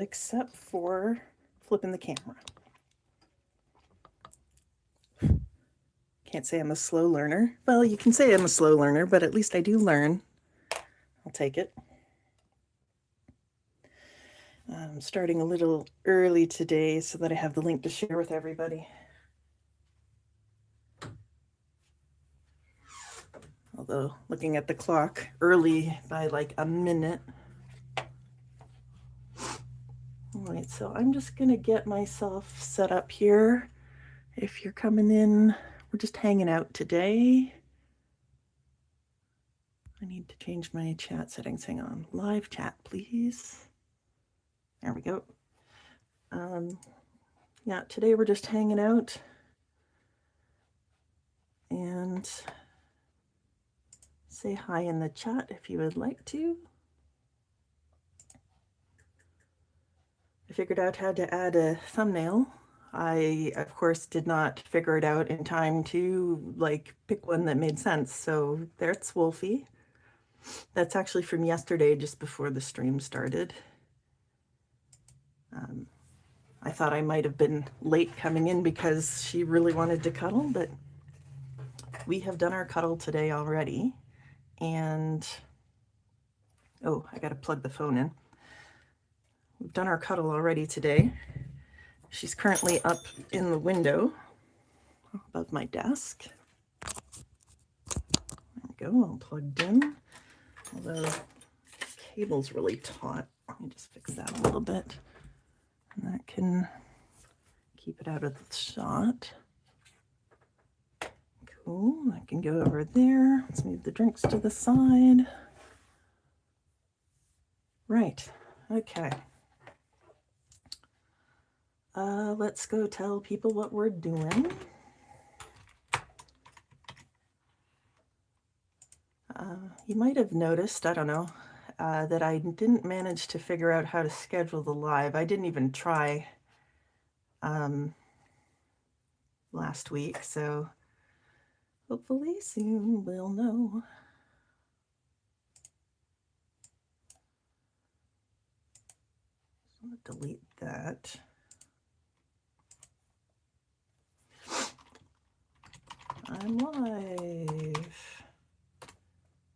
except for flipping the camera. Can't say I'm a slow learner. Well, you can say I'm a slow learner, but at least I do learn. I'll take it. I'm starting a little early today so that I have the link to share with everybody. Although looking at the clock, early by like a minute. All right, so I'm just gonna get myself set up here. If you're coming in, we're just hanging out today. I need to change my chat settings. Hang on. Live chat, please. There we go. Yeah, today we're just hanging out. And say hi in the chat if you would like to. I figured out how to add a thumbnail. I, of course, did not figure it out in time to like pick one that made sense. So there's Wolfie. That's actually from yesterday, just before the stream started. I thought I might have been late coming in because she really wanted to cuddle, but we have done our cuddle today already. And, oh, I got to plug the phone in. We've done our cuddle already today. She's currently up in the window above my desk. There we go, all plugged in. Although the cable's really taut. Let me just fix that a little bit. And that can keep it out of the shot. Cool, I can go over there. Let's move the drinks to the side. Right, okay. Let's go tell people what we're doing. You might have noticed, I don't know, that I didn't manage to figure out how to schedule the live. I didn't even try last week, so hopefully soon we'll know. I'm gonna delete that. I'm live.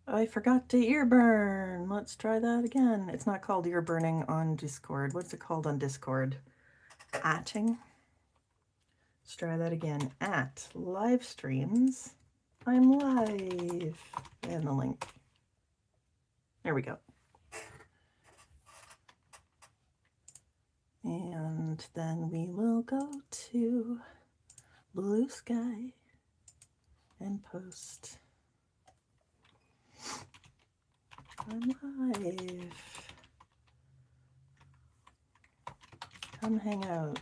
I forgot to ear burn. Let's try that again. It's not called ear burning on Discord. What's it called on Discord? Atting. Let's try that again. At live streams. I'm live. And the link. There we go. And then we will go to Blue Sky and post. I'm live. Come hang out.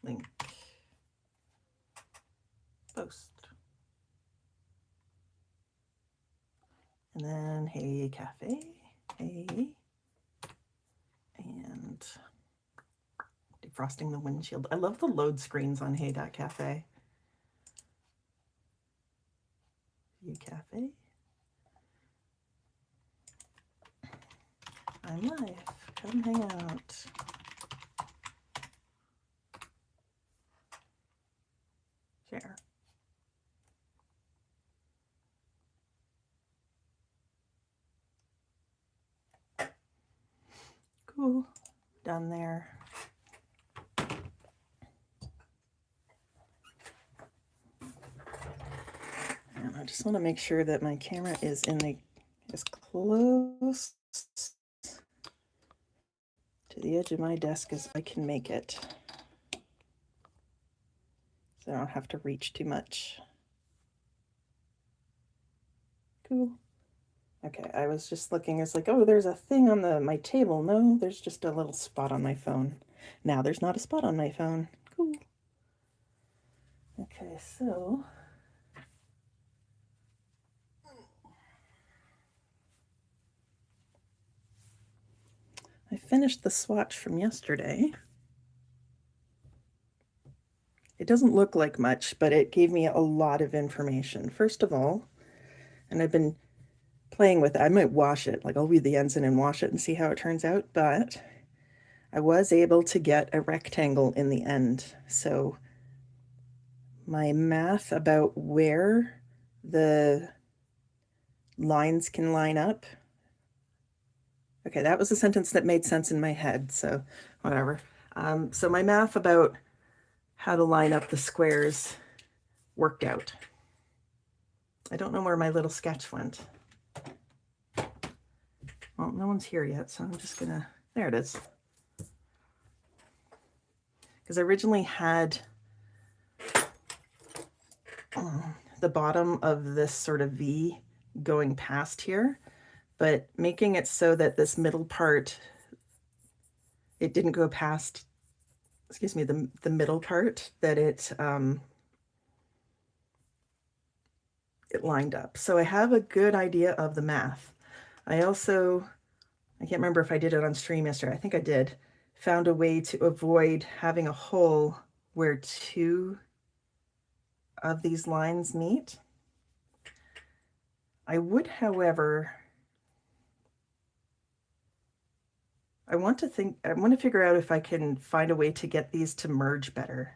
Link. Post. And then Hey Cafe. Hey. And defrosting the windshield. I love the load screens on Hey.Cafe. View Cafe. I'm live. Come hang out. Share. Cool. Done there. And I just want to make sure that my camera is in the as close to the edge of my desk as I can make it. So I don't have to reach too much. Cool. Okay, I was just looking, it's like, oh, there's a thing on my table. No, there's just a little spot on my phone. Now there's not a spot on my phone. Cool. Okay, so I finished the swatch from yesterday. It doesn't look like much, but it gave me a lot of information. First of all, and I've been playing with it. I might wash it, like I'll weed the ends in and wash it and see how it turns out. But I was able to get a rectangle in the end. So my math about where the lines can line up. Okay, that was a sentence that made sense in my head, so whatever. So my math about how to line up the squares worked out. I don't know where my little sketch went. Well, no one's here yet, so I'm just gonna, there it is. Because I originally had the bottom of this sort of V going past here, but making it so that this middle part, it didn't go past, excuse me, the middle part, that it lined up. So I have a good idea of the math. I also, I can't remember if I did it on stream yesterday, I think I did, found a way to avoid having a hole where two of these lines meet. I would, however, I want to figure out if I can find a way to get these to merge better.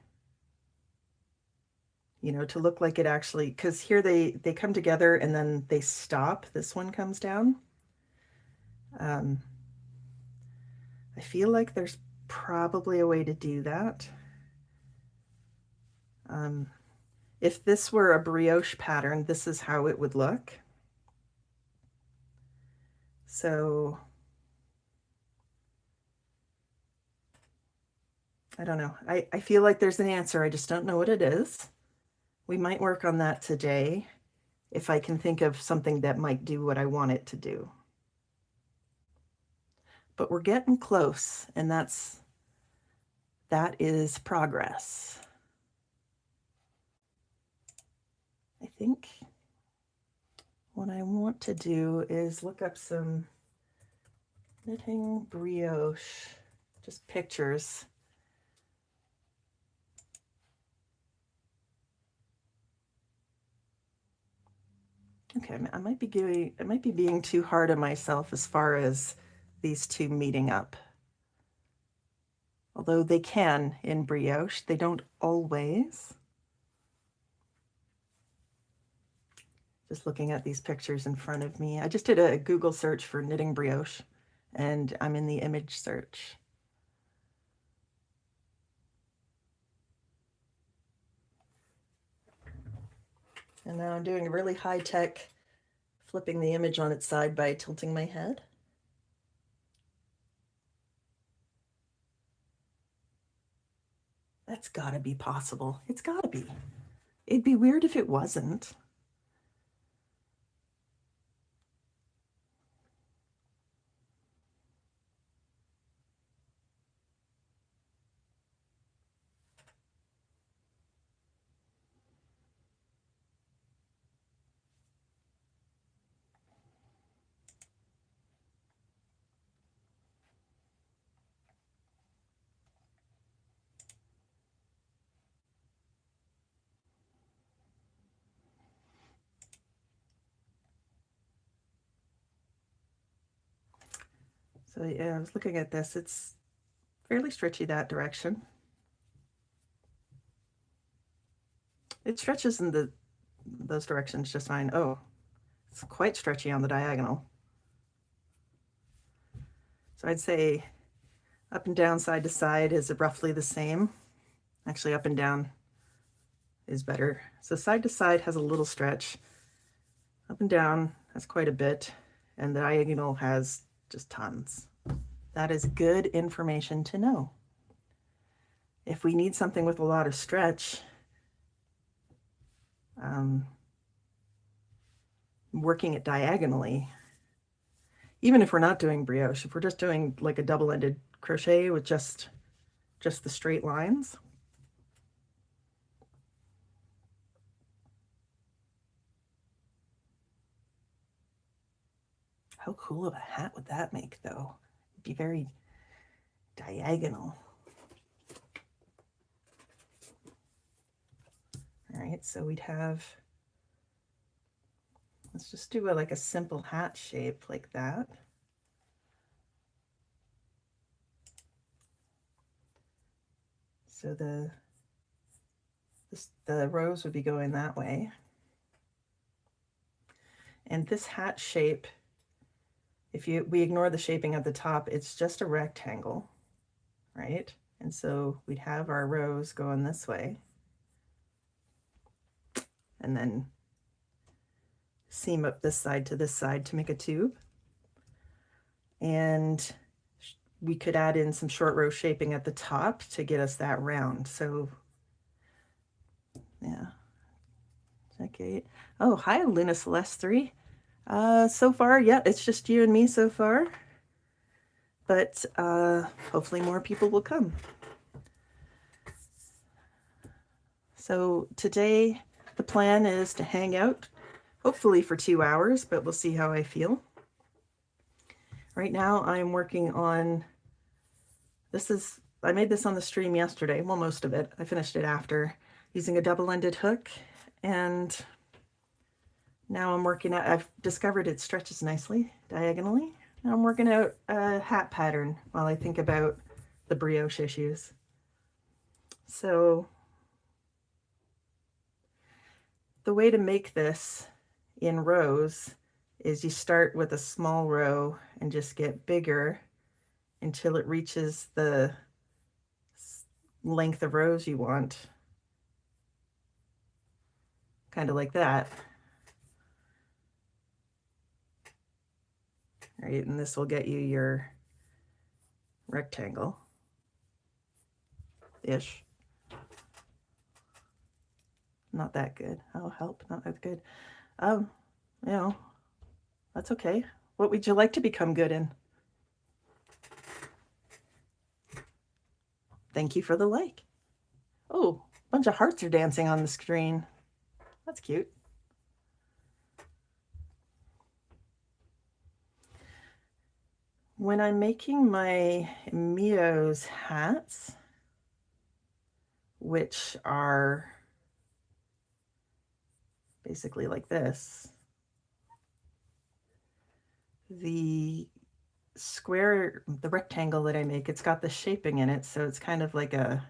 You know, to look like it actually, because here they come together and then they stop. This one comes down. I feel like there's probably a way to do that. If this were a brioche pattern, this is how it would look. So I don't know. I feel like there's an answer. I just don't know what it is. We might work on that today if I can think of something that might do what I want it to do. But we're getting close, and that is progress. I think what I want to do is look up some knitting brioche, just pictures. Okay, I might be being too hard on myself as far as these two meeting up. Although they can in brioche, they don't always. Just looking at these pictures in front of me. I just did a Google search for knitting brioche, and I'm in the image search. And now I'm doing a really high-tech flipping the image on its side by tilting my head. That's gotta be possible. It's gotta be. It'd be weird if it wasn't. So yeah, I was looking at this. It's fairly stretchy that direction. It stretches in those directions just fine. Oh, it's quite stretchy on the diagonal. So I'd say up and down, side to side is roughly the same. Actually, up and down is better. So side to side has a little stretch. Up and down has quite a bit, and the diagonal has just tons. That is good information to know. If we need something with a lot of stretch, working it diagonally, even if we're not doing brioche, if we're just doing like a double-ended crochet with just the straight lines, how cool of a hat would that make, though? It'd be very diagonal. All right, so we'd have, let's just do like a simple hat shape like that. So the rows would be going that way. And this hat shape, if we ignore the shaping at the top, it's just a rectangle, right? And so we'd have our rows going this way, and then seam up this side to this side to make a tube. And we could add in some short row shaping at the top to get us that round. So yeah. Okay. Oh, hi, Luna Celeste 3. So far, yeah, it's just you and me so far. But hopefully more people will come. So today the plan is to hang out, hopefully for 2 hours, but we'll see how I feel. Right now I'm working on, I made this on the stream yesterday, well, most of it. I finished it after, using a double-ended hook, and now I'm working out, I've discovered it stretches nicely diagonally. Now I'm working out a hat pattern while I think about the brioche issues. So the way to make this in rows is you start with a small row and just get bigger until it reaches the length of rows you want. Kind of like that. Right, and this will get you your rectangle-ish. Not that good. Oh, help, not that good. You know, that's okay. What would you like to become good in? Thank you for the like. Oh, a bunch of hearts are dancing on the screen. That's cute. When I'm making my Mio's hats, which are basically like this, the rectangle that I make, it's got the shaping in it, so it's kind of like it's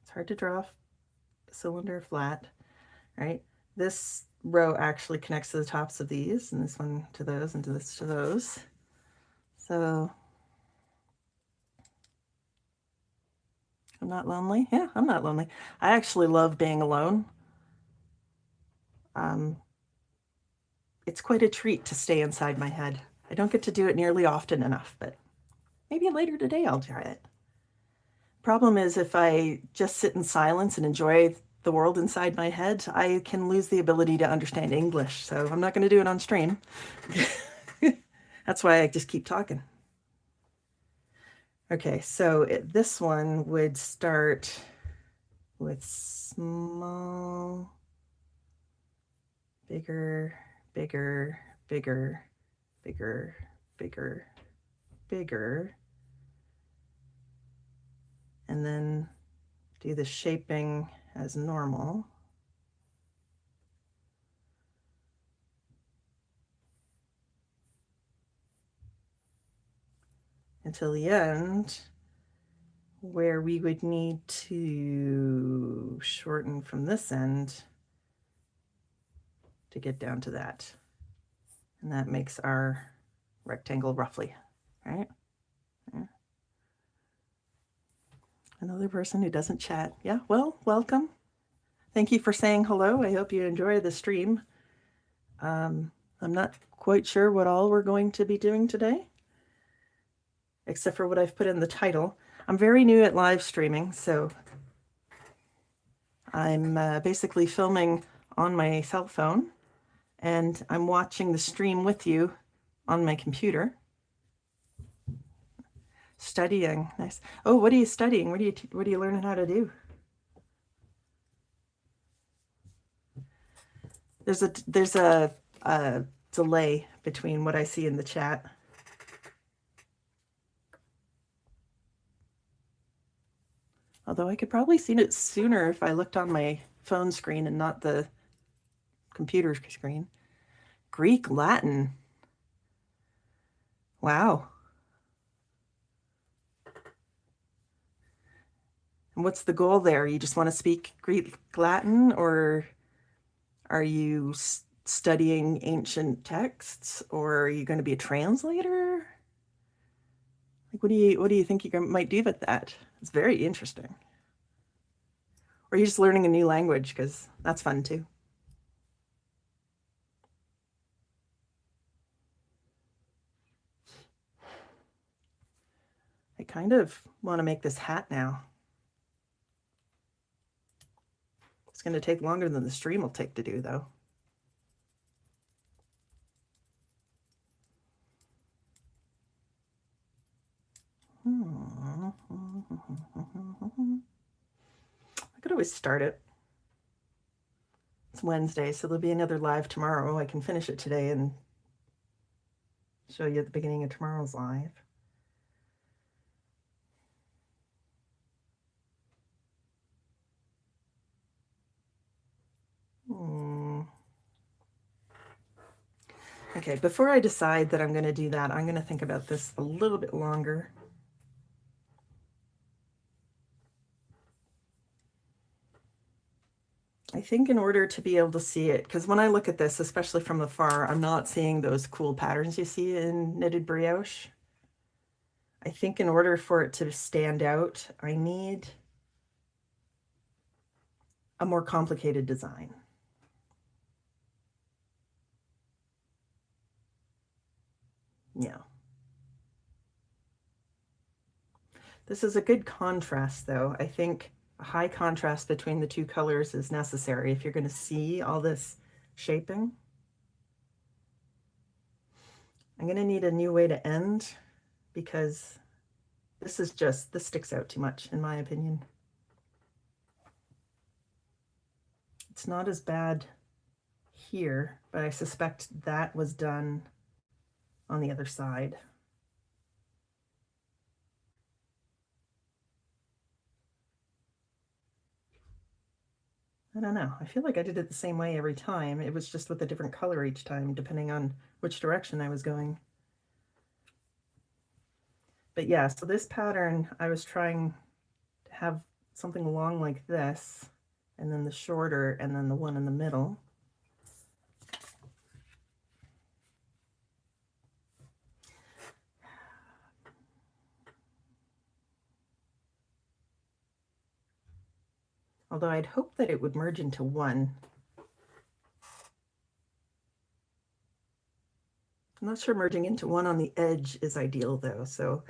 hard to draw a cylinder flat, right? This row actually connects to the tops of these, and this one to those, and this to those. So I'm not lonely. Yeah, I'm not lonely. I actually love being alone. It's quite a treat to stay inside my head. I don't get to do it nearly often enough, but maybe later today I'll try it. Problem is, if I just sit in silence and enjoy the world inside my head, I can lose the ability to understand English. So I'm not going to do it on stream. That's why I just keep talking. Okay, so this one would start with small, bigger, bigger, bigger, bigger, bigger, bigger, and then do the shaping as normal. Until the end, where we would need to shorten from this end to get down to that. And that makes our rectangle roughly, right? Yeah. Another person who doesn't chat. Yeah, well, welcome. Thank you for saying hello. I hope you enjoy the stream. I'm not quite sure what all we're going to be doing today, except for what I've put in the title. I'm very new at live streaming, so I'm basically filming on my cell phone, and I'm watching the stream with you on my computer. Studying, nice. Oh, what are you studying? What are you learning how to do? There's a delay between what I see in the chat. Although I could probably see it sooner if I looked on my phone screen and not the computer screen. Greek, Latin. Wow. And what's the goal there? You just want to speak Greek Latin, or are you studying ancient texts, or are you going to be a translator? Like, what do you think you might do with that? It's very interesting. Or are you just learning a new language? Because that's fun too. I kind of want to make this hat now. It's going to take longer than the stream will take to do, though. I could always start it. It's Wednesday, so there'll be another live tomorrow. I can finish it today and show you at the beginning of tomorrow's live. Okay, before I decide that I'm going to do that, I'm going to think about this a little bit longer. I think in order to be able to see it, because when I look at this, especially from afar, I'm not seeing those cool patterns you see in knitted brioche. I think in order for it to stand out, I need a more complicated design. Yeah. This is a good contrast, though. I think a high contrast between the two colors is necessary if you're going to see all this shaping. I'm going to need a new way to end because this sticks out too much, in my opinion. It's not as bad here, but I suspect that was done on the other side. I don't know. I feel like I did it the same way every time. It was just with a different color each time, depending on which direction I was going. But yeah, so this pattern, I was trying to have something long like this, and then the shorter, and then the one in the middle. Although I'd hope that it would merge into one. I'm not sure merging into one on the edge is ideal though, so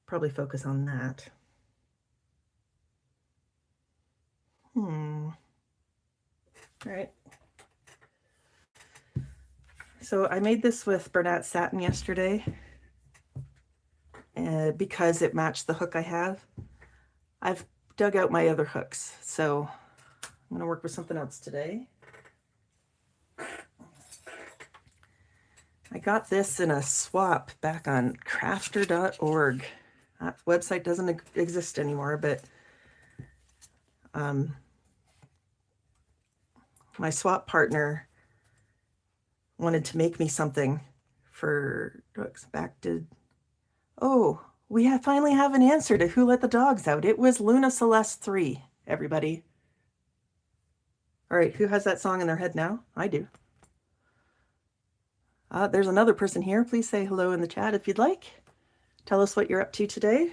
probably focus on that. All right. So I made this with Bernat satin yesterday because it matched the hook I have. I've dug out my other hooks, so I'm going to work with something else today. I got this in a swap back on crafter.org. That website doesn't exist anymore, but my swap partner wanted to make me something for hooks back to... Oh, we finally have an answer to who let the dogs out. It was Luna Celeste 3, everybody. All right, who has that song in their head now? I do. There's another person here. Please say hello in the chat if you'd like. Tell us what you're up to today.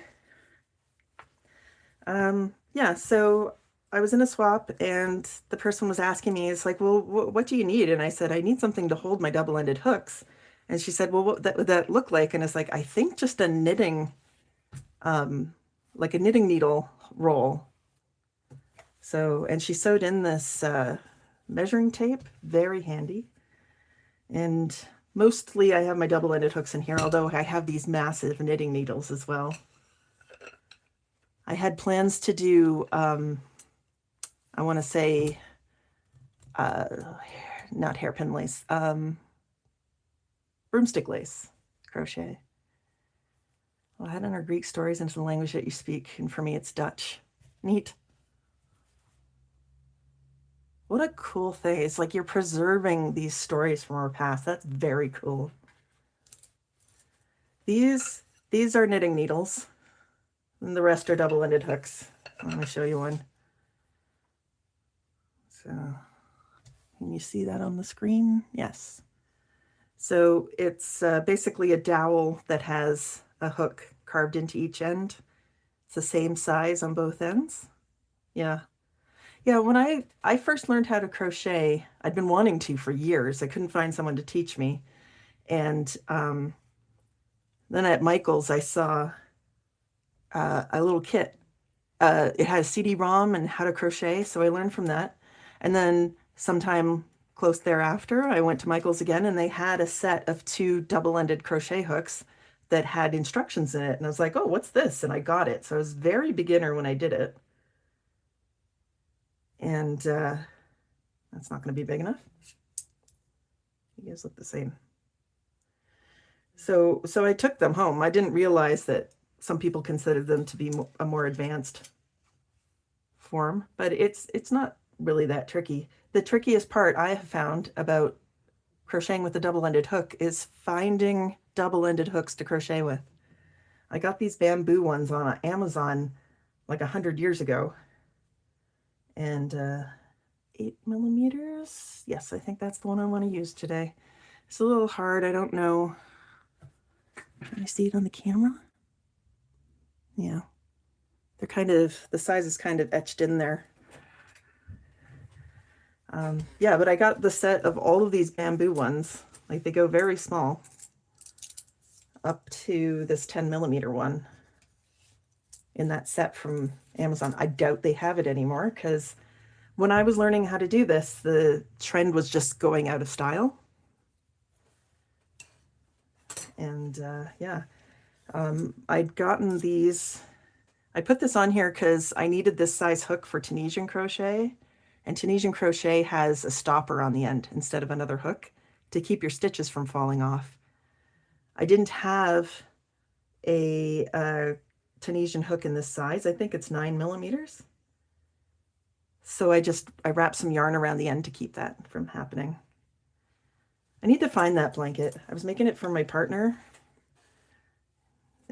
Yeah, so I was in a swap and the person was asking me, it's like, well, what do you need? And I said, I need something to hold my double-ended hooks. And she said, well, what would that look like? And it's like, I think just a knitting, like a knitting needle roll. So, and she sewed in this measuring tape, very handy. And mostly I have my double-ended hooks in here, although I have these massive knitting needles as well. I had plans to do, I want to say, not hairpin lace, broomstick lace crochet. Well, add in our Greek stories into the language that you speak, and for me it's Dutch. Neat. What a cool thing. It's like you're preserving these stories from our past. That's very cool. These are knitting needles, and the rest are double-ended hooks. I'm going to show you one. So, can you see that on the screen? Yes. So it's basically a dowel that has a hook carved into each end. It's the same size on both ends. Yeah. Yeah, when I first learned how to crochet, I'd been wanting to for years. I couldn't find someone to teach me. And then at Michael's, I saw a little kit. It had a CD-ROM and how to crochet, so I learned from that. And then sometime close thereafter, I went to Michael's again, and they had a set of 2 double-ended crochet hooks that had instructions in it. And I was like, oh, what's this? And I got it. So I was very beginner when I did it. And that's not going to be big enough. You guys look the same. So I took them home. I didn't realize that some people considered them to be a more advanced form, but it's not really that tricky. The trickiest part I have found about crocheting with a double-ended hook is finding double-ended hooks to crochet with. I got these bamboo ones on Amazon like 100 years ago, and 8mm. Yes, I think that's the one I want to use today. It's a little hard. I don't know. Can I see it on the camera? Yeah. They're kind of, the size is kind of etched in there. Yeah, but I got the set of all of these bamboo ones. Like, they go very small up to this 10mm one in that set from Amazon. I doubt they have it anymore, because when I was learning how to do this, the trend was just going out of style. And yeah, I'd gotten these. I put this on here because I needed this size hook for Tunisian crochet, and Tunisian crochet has a stopper on the end instead of another hook to keep your stitches from falling off. I didn't have a Tunisian hook in this size. I think it's 9mm. So I wrapped some yarn around the end to keep that from happening. I need to find that blanket. I was making it for my partner.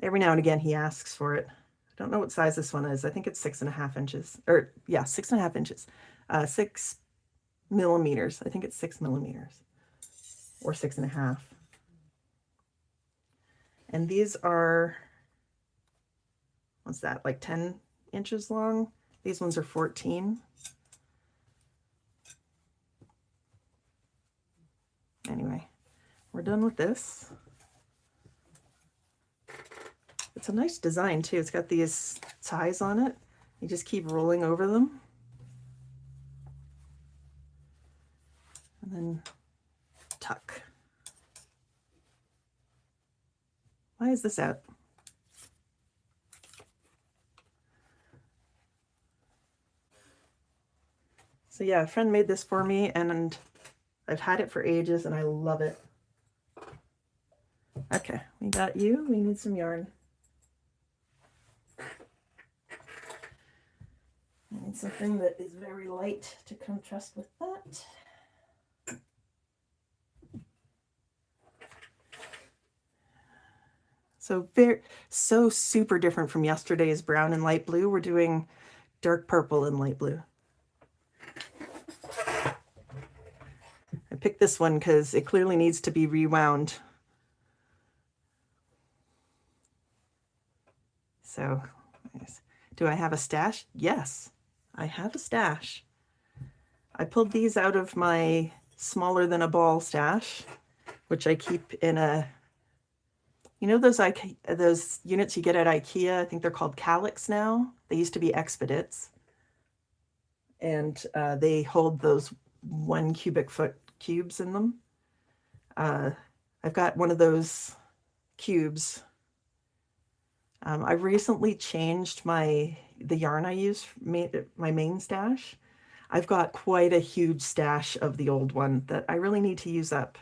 Every now and again he asks for it. I don't know what size this one is. I think it's 6.5 inches. Or yeah, 6.5 inches. 6mm. I think it's 6mm. Or 6.5. And these are, what's that, like 10 inches long? These ones are 14. Anyway, we're done with this. It's a nice design too. It's got these ties on it. You just keep rolling over them. And then tuck. Why is this out? So yeah, a friend made this for me, and I've had it for ages and I love it. Okay, we got you. We need some yarn. I need something that is very light to contrast with that. So super different from yesterday's brown and light blue. We're doing dark purple and light blue. I picked this one because it clearly needs to be rewound. So, do I have a stash? Yes, I have a stash. I pulled these out of my smaller than a ball stash, which I keep in a, you know, those units you get at IKEA, I think they're called Calyx now. They used to be Expedits. And they hold those 1 cubic foot cubes in them. I've got one of those cubes. I recently changed the yarn I use, my main stash. I've got quite a huge stash of the old one that I really need to use up.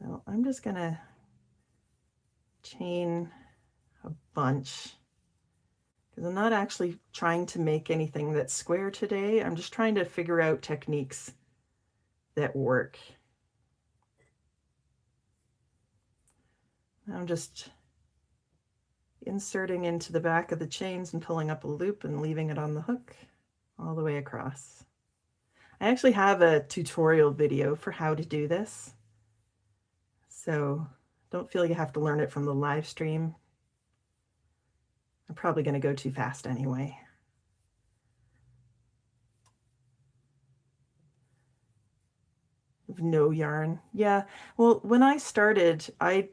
So I'm just gonna chain a bunch, because I'm not actually trying to make anything that's square today. I'm just trying to figure out techniques that work. I'm just inserting into the back of the chains and pulling up a loop and leaving it on the hook all the way across. I actually have a tutorial video for how to do this, so don't feel you have to learn it from the live stream. I'm probably going to go too fast anyway. No yarn. Yeah, well, when I started, I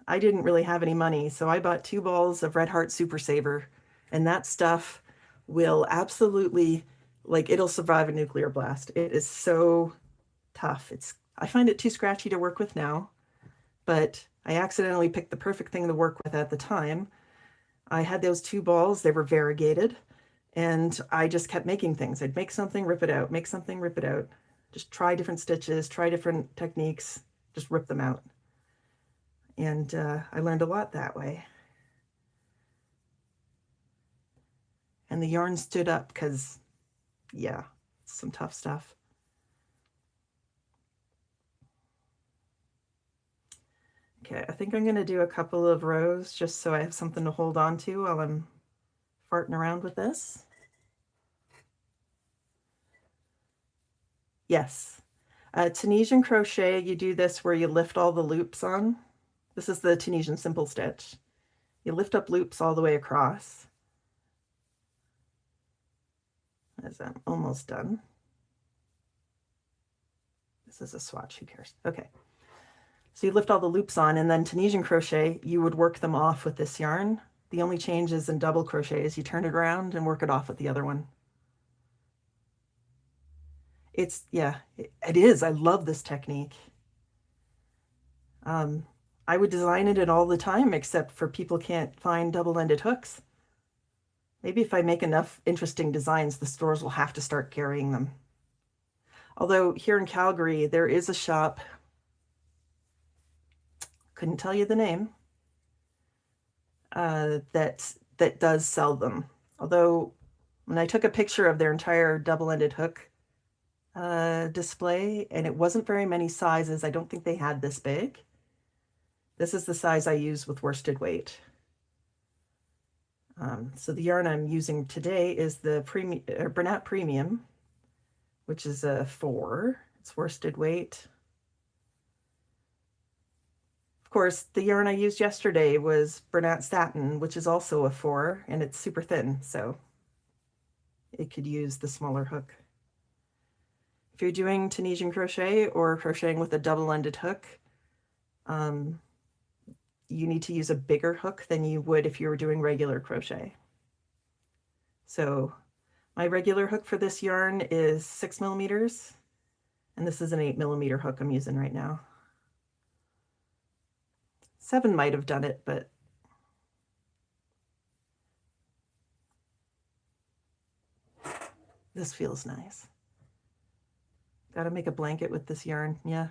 didn't really have any money, so I bought 2 balls of Red Heart Super Saver, and that stuff will absolutely, like, it'll survive a nuclear blast. It is so tough. I find it too scratchy to work with now, but I accidentally picked the perfect thing to work with at the time. I had those 2 balls, they were variegated, and I just kept making things. I'd make something, rip it out, make something, rip it out. Just try different stitches, try different techniques, just rip them out. And I learned a lot that way. And the yarn stood up because, yeah, some tough stuff. Okay, I think I'm going to do a couple of rows just so I have something to hold on to while I'm farting around with this. Yes. Tunisian crochet, you do this where you lift all the loops on. This is the Tunisian simple stitch. You lift up loops all the way across. As I'm almost done. This is a swatch, who cares? Okay. So you lift all the loops on, and then Tunisian crochet, you would work them off with this yarn. The only change is in double crochet is you turn it around and work it off with the other one. Yeah, it is. I love this technique. I would design it all the time, except for people can't find double-ended hooks. Maybe if I make enough interesting designs, the stores will have to start carrying them. Although here in Calgary, there is a shop, couldn't tell you the name, that does sell them. Although when I took a picture of their entire double-ended hook display, and it wasn't very many sizes, I don't think they had this big. This is the size I use with worsted weight. So the yarn I'm using today is the Bernat Premium, which is a 4. It's worsted weight. Of course, the yarn I used yesterday was Bernat Satin, which is also a 4, and it's super thin, so it could use the smaller hook. If you're doing Tunisian crochet or crocheting with a double-ended hook, you need to use a bigger hook than you would if you were doing regular crochet. So my regular hook for this yarn is 6 millimeters, and this is an 8 millimeter hook I'm using right now. 7 might have done it, but this feels nice. Gotta make a blanket with this yarn, yeah.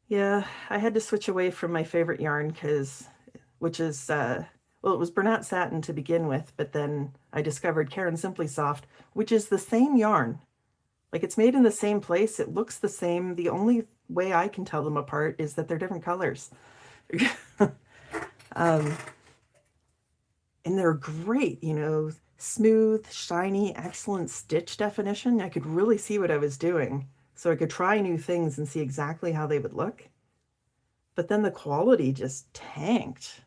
Yeah, I had to switch away from my favorite yarn which is, well, it was Bernat Satin to begin with, but then I discovered Caron Simply Soft, which is the same yarn. Like, it's made in the same place, it looks the same. The only way I can tell them apart is that they're different colors. And they're great, you know, smooth, shiny, excellent stitch definition. I could really see what I was doing. So I could try new things and see exactly how they would look. But then the quality just tanked.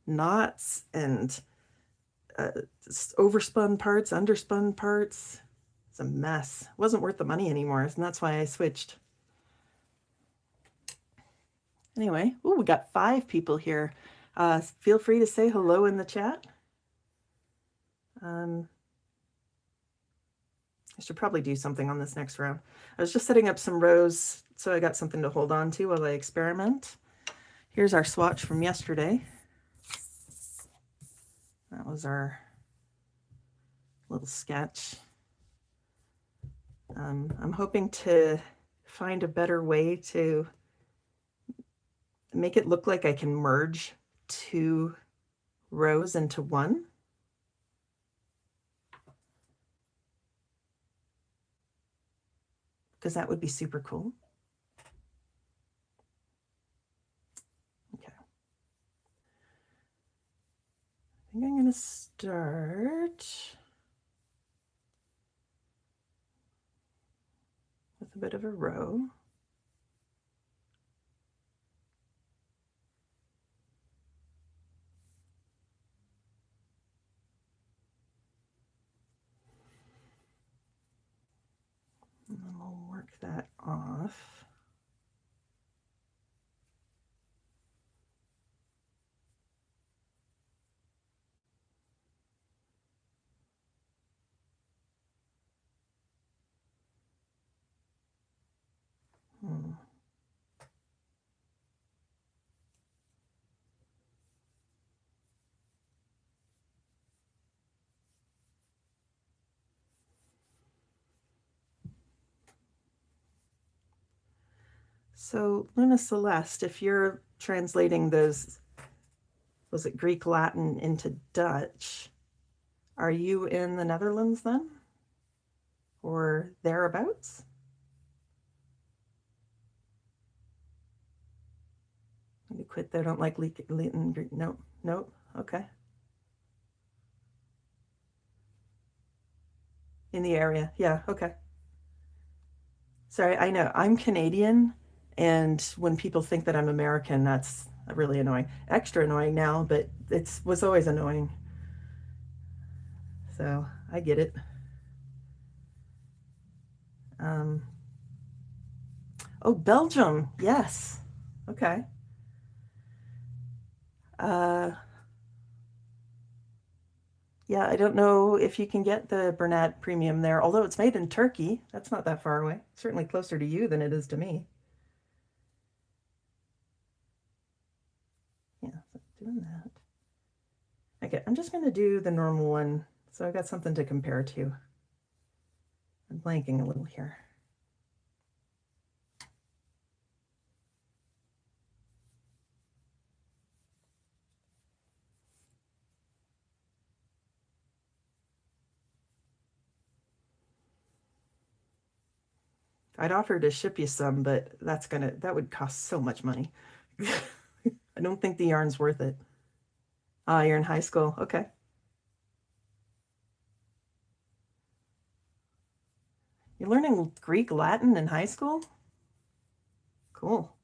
Knots and overspun parts, underspun parts. It's a mess. It wasn't worth the money anymore, and that's why I switched. Anyway, ooh, we got 5 people here. Feel free to say hello in the chat. I should probably do something on this next round. I was just setting up some rows so I got something to hold on to while I experiment. Here's our swatch from yesterday. That was our little sketch. I'm hoping to find a better way to make it look like I can merge 2 rows into one. because that would be super cool. Okay. I think I'm going to start with a bit of a row. And then we'll work that off. So Luna Celeste, if you're translating those, was it Greek, Latin into Dutch, are you in the Netherlands then? Or thereabouts? You quit there, don't like Latin, Greek, nope, nope, okay. In the area, yeah, okay. Sorry, I know, I'm Canadian, and when people think that I'm American, that's really annoying. Extra annoying now, but it was always annoying. So I get it. Oh, Belgium, yes. Okay. Yeah, I don't know if you can get the Bernat Premium there, although it's made in Turkey. That's not that far away. Certainly closer to you than it is to me. Yeah, so doing that. Okay, I'm just going to do the normal one, so I've got something to compare to. I'm blanking a little here. I'd offer to ship you some, but that would cost so much money. I don't think the yarn's worth it. Ah, you're in high school. Okay. You're learning Greek, Latin in high school? Cool.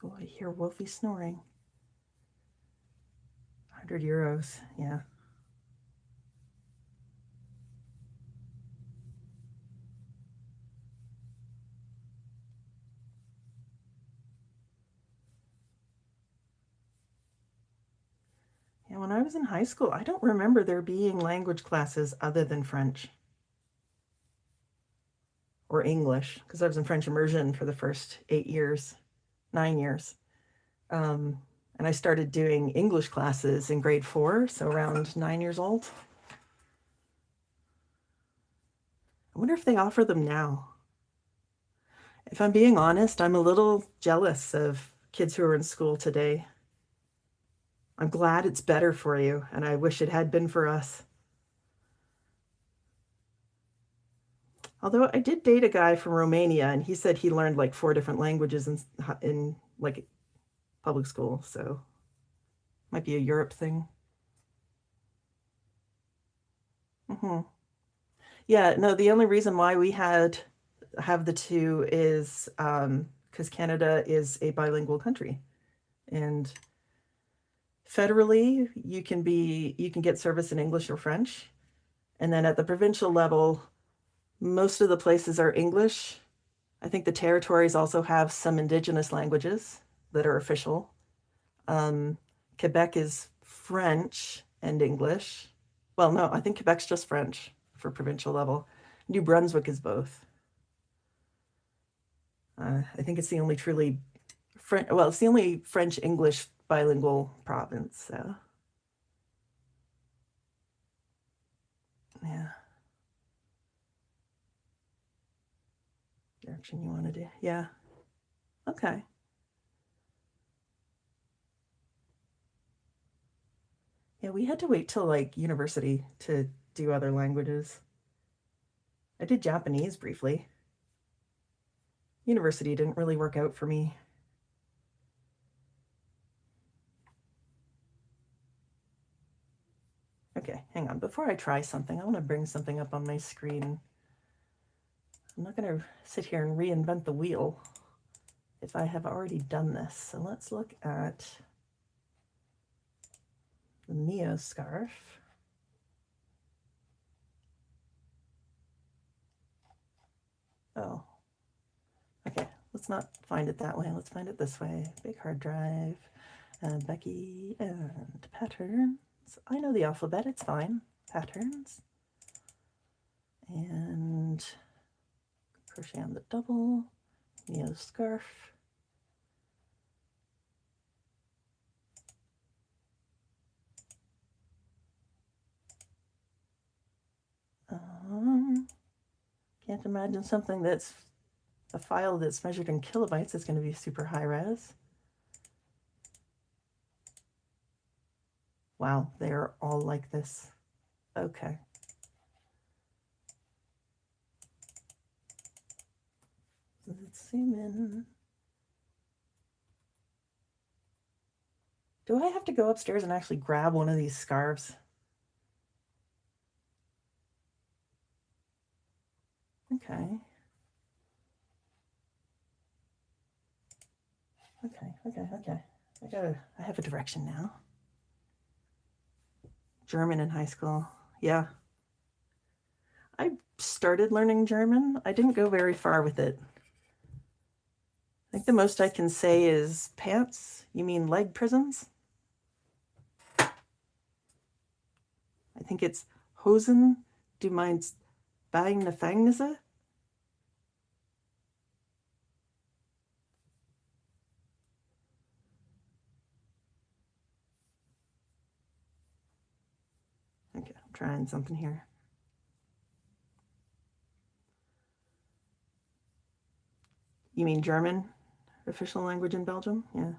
Oh, I hear Wolfie snoring. 100 euros, yeah. Yeah, when I was in high school, I don't remember there being language classes other than French or English, because I was in French immersion for the first 8 years, 9 years. And I started doing English classes in grade 4, so around 9 years old. I wonder if they offer them now. If I'm being honest, I'm a little jealous of kids who are in school today. I'm glad it's better for you, and I wish it had been for us. Although I did date a guy from Romania, and he said he learned like 4 different languages in like public school, so might be a Europe thing. Yeah, no, the only reason why we have the two is because Canada is a bilingual country, and federally you can get service in English or French, and then at the provincial level, most of the places are English. I think the territories also have some indigenous languages that are official. Quebec is French and English. Well, no, I think Quebec's just French for provincial level. New Brunswick is both. I think it's the only truly it's the only French English bilingual province. So, yeah. There. direction you want to do. Yeah. Okay. Yeah, we had to wait till like university to do other languages. I did Japanese briefly. University didn't really work out for me. Okay, hang on. Before I try something, I want to bring something up on my screen. I'm not going to sit here and reinvent the wheel if I have already done this. So let's look at the Mio scarf. Oh, okay. Let's not find it that way. Let's find it this way. Big hard drive, Becky, and patterns. I know the alphabet, it's fine. Patterns. And crochet on the double, Mio scarf. Can't imagine something that's a file that's measured in kilobytes is going to be super high res. Wow, they're all like this. Okay. Let's zoom in. Do I have to go upstairs and actually grab one of these scarves? Okay. Okay. I have a direction now. German in high school. Yeah. I started learning German. I didn't go very far with it. I think the most I can say is pants. You mean leg prisons? I think it's Hosen, du meinst Gefängnisse? Okay, I'm trying something here. You mean German? Official language in Belgium? Yeah.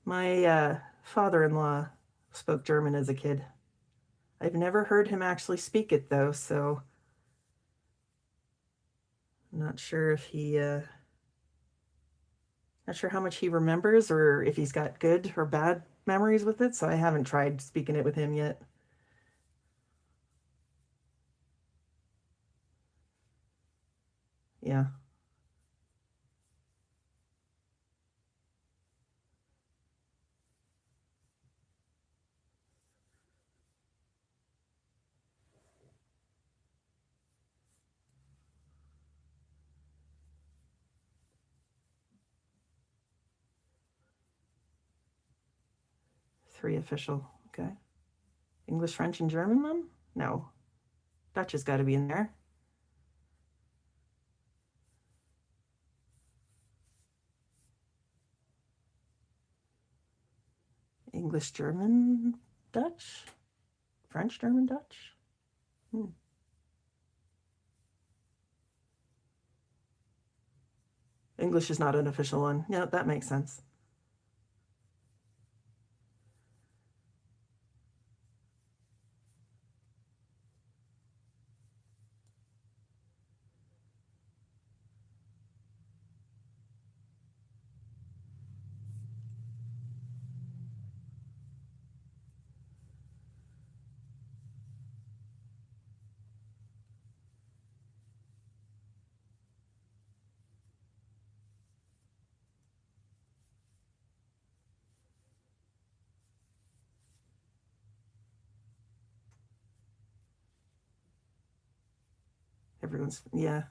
My father-in-law spoke German as a kid. I've never heard him actually speak it though, so I'm not sure if he not sure how much he remembers or if he's got good or bad memories with it, so I haven't tried speaking it with him yet. Yeah. Three official. Okay. English, French, and German then? No. Dutch has got to be in there. English, German, Dutch? French, German, Dutch? English is not an official one. Yeah, that makes sense. Everyone's, yeah.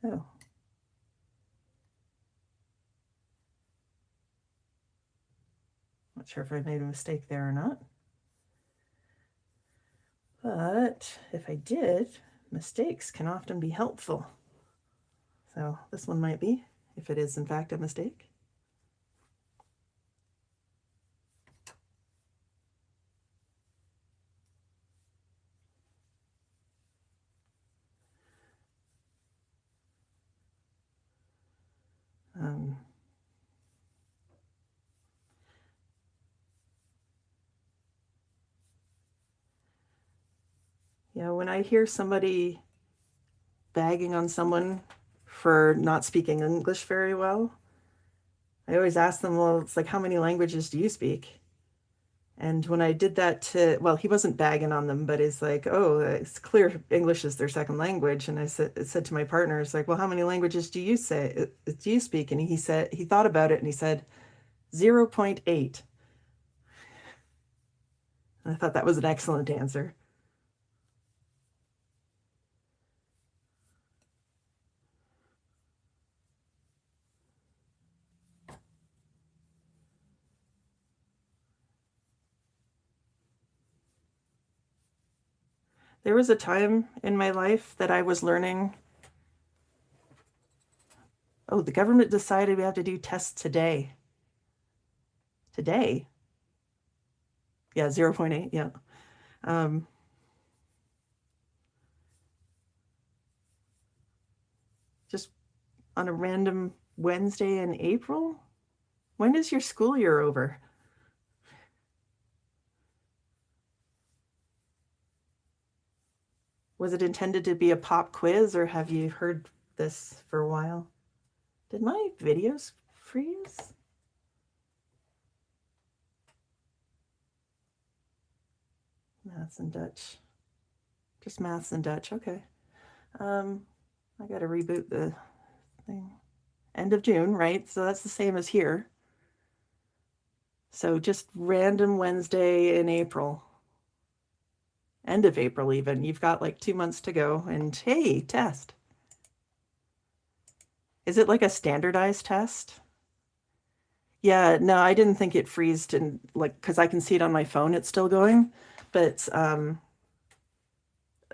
Oh. Not sure if I made a mistake there or not. But if I did, mistakes can often be helpful. So this one might be, if it is in fact a mistake. Yeah, when I hear somebody bagging on someone for not speaking English very well, I always ask them, well, it's like, how many languages do you speak? And when I did that to, well, he wasn't bagging on them, but he's like, oh, it's clear English is their second language. And I said to my partner, it's like, well, how many languages do you do you speak? And he said, he thought about it and he said 0.8. And I thought that was an excellent answer. There was a time in my life that I was learning, oh, the government decided we have to do tests today. Today? Yeah, 0.8, yeah. Um, just on a random Wednesday in April? When is your school year over? Was it intended to be a pop quiz or have you heard this for a while? Did my videos freeze? Maths and Dutch. Just maths and Dutch, okay. I gotta reboot the thing. End of June, right? So that's the same as here. So just random Wednesday in April. End of April even. You've got like 2 months to go and hey, test. Is it like a standardized test? Yeah, no, I didn't think it freezed and like because I can see it on my phone, it's still going. But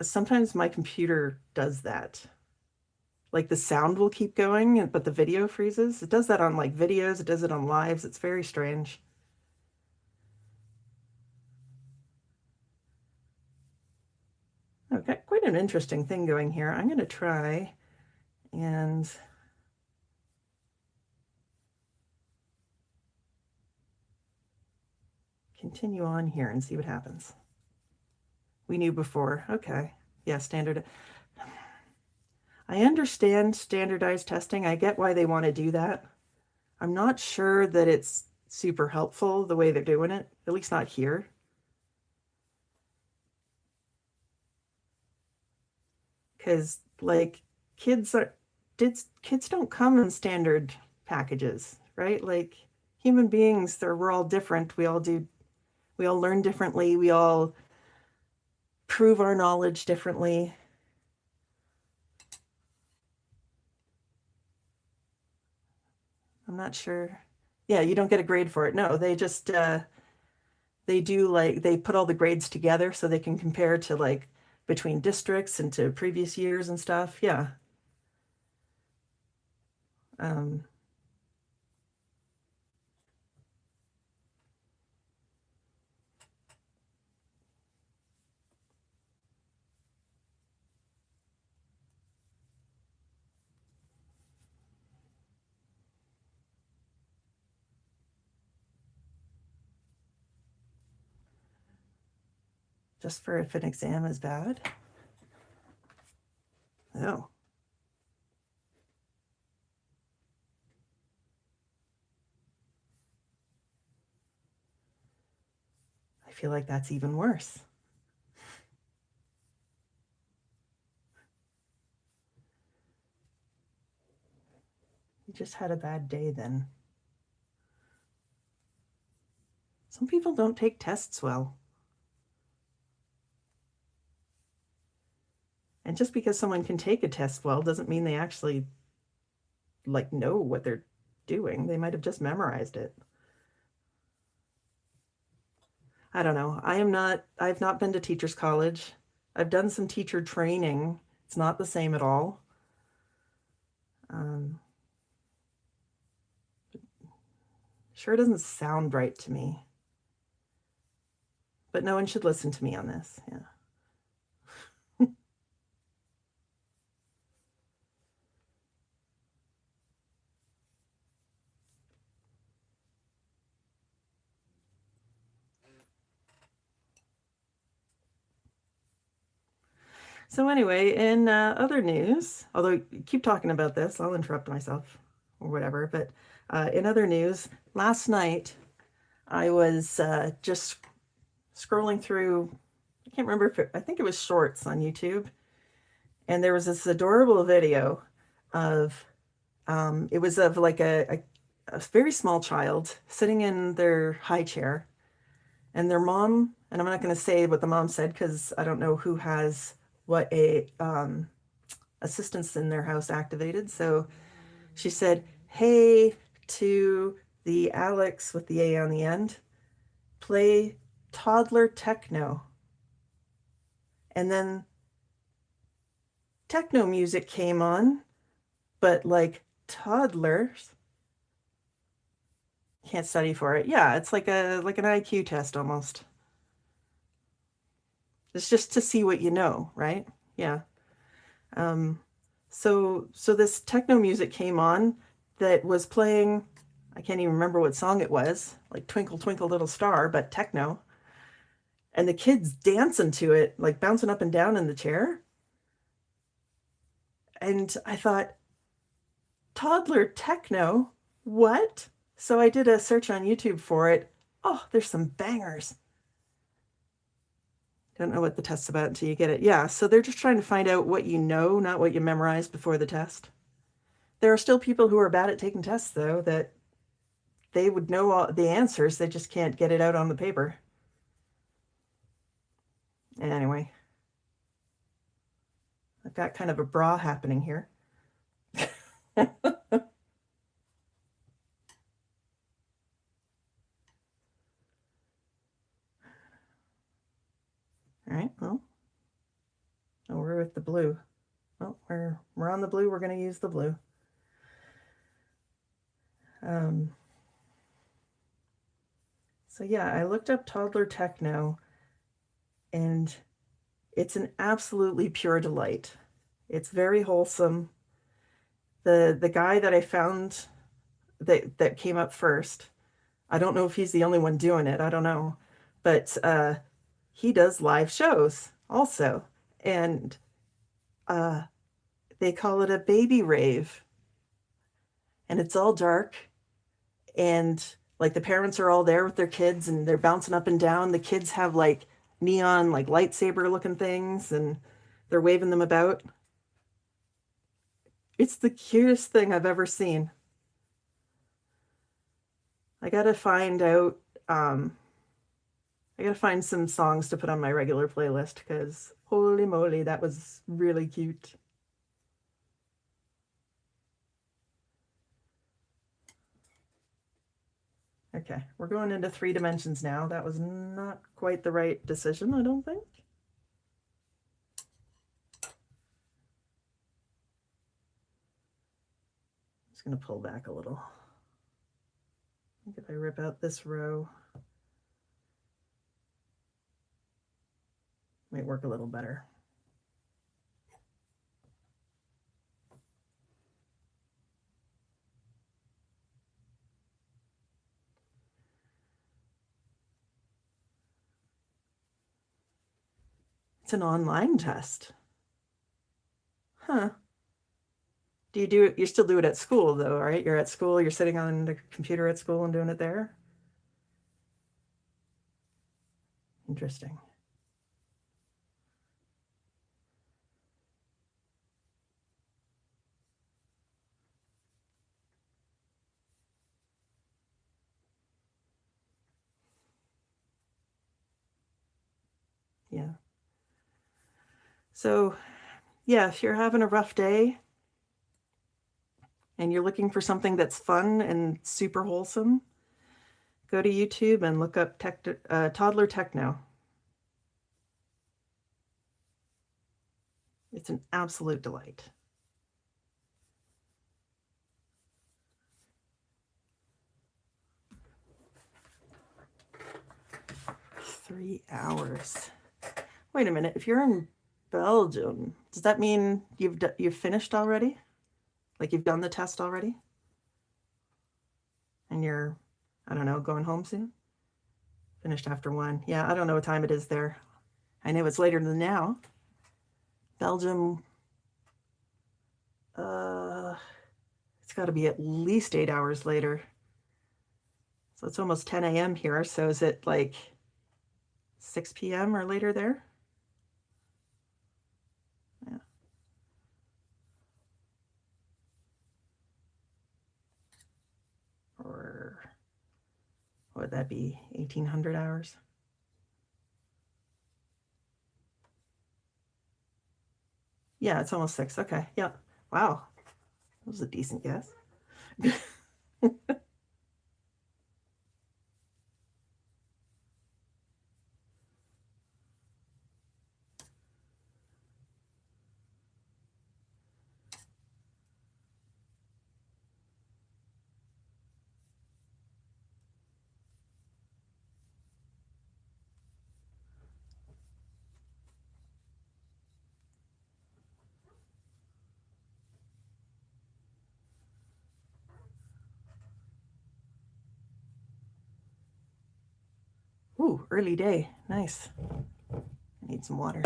sometimes my computer does that. Like the sound will keep going, but the video freezes. It does that on like videos, it does it on lives. It's very strange. Okay, quite an interesting thing going here. I'm going to try and continue on here and see what happens. We knew before. Okay. Yeah, standard. I understand standardized testing. I get why they want to do that. I'm not sure that it's super helpful the way they're doing it, at least not here. Because like kids don't come in standard packages, right? Like human beings, we're all different. We all learn differently. We all prove our knowledge differently. I'm not sure. Yeah, you don't get a grade for it. No, they just they do like they put all the grades together so they can compare to like between districts and to previous years and stuff. Yeah. Um, just for if an exam is bad. Oh. I feel like that's even worse. You just had a bad day then. Some people don't take tests well. And just because someone can take a test well doesn't mean they actually like know what they're doing. They might have just memorized it. I don't know. I've not been to teachers college. I've done some teacher training. It's not the same at all. Sure doesn't sound right to me. But no one should listen to me on this. Yeah. So anyway, in other news, although you keep talking about this, I'll interrupt myself or whatever, but in other news, last night I was just scrolling through, I can't remember if I think it was shorts on YouTube, and there was this adorable video of, it was of like a very small child sitting in their high chair, and their mom, and I'm not going to say what the mom said because I don't know who has what assistants in their house activated. So she said, "Hey," to the Alex with the A on the end, "play toddler techno." And then techno music came on, but like toddlers can't study for it. Yeah, it's like an IQ test almost. It's just to see what you know, right? Yeah. Um, so this techno music came on that was playing, I can't even remember what song it was, like Twinkle Twinkle Little Star, but techno. And the kids dancing to it, like bouncing up and down in the chair. And I thought, toddler techno? What? So I did a search on YouTube for it. Oh, there's some bangers. Don't know what the test's about until you get it. Yeah, so they're just trying to find out what you know, not what you memorized before the test. There are still people who are bad at taking tests, though, that they would know all the answers, they just can't get it out on the paper. Anyway, I've got kind of a bra happening here. All right, well, we're with the blue. Well, we're on the blue, we're going to use the blue. So yeah, I looked up toddler techno, and it's an absolutely pure delight. It's very wholesome. The guy that I found that came up first, I don't know if he's the only one doing it, I don't know, but he does live shows also, and they call it a baby rave, and it's all dark, and like the parents are all there with their kids and they're bouncing up and down. The kids have like neon, like lightsaber looking things, and they're waving them about. It's the cutest thing I've ever seen. I gotta find out, I gotta find some songs to put on my regular playlist because holy moly, that was really cute. Okay, we're going into 3 dimensions now. That was not quite the right decision, I don't think. Just gonna pull back a little. I think if I rip out this row, it might work a little better. It's an online test. Huh. Do you do it? You still do it at school though, right? You're at school, you're sitting on the computer at school and doing it there? Interesting. Yeah. So, yeah, if you're having a rough day and you're looking for something that's fun and super wholesome, go to YouTube and look up toddler techno. It's an absolute delight. Three hours. Wait a minute. If you're in Belgium, does that mean you've finished already? Like you've done the test already? And you're, I don't know, going home soon? Finished after 1. Yeah, I don't know what time it is there. I know it's later than now. Belgium, it's got to be at least 8 hours later. So it's almost 10 a.m. here. So is it like 6 p.m. or later there? Yeah. Or what would that be? 1800 hours? Yeah, it's almost 6. Okay. Yeah. Wow. That was a decent guess. Ooh, early day. Nice. I need some water.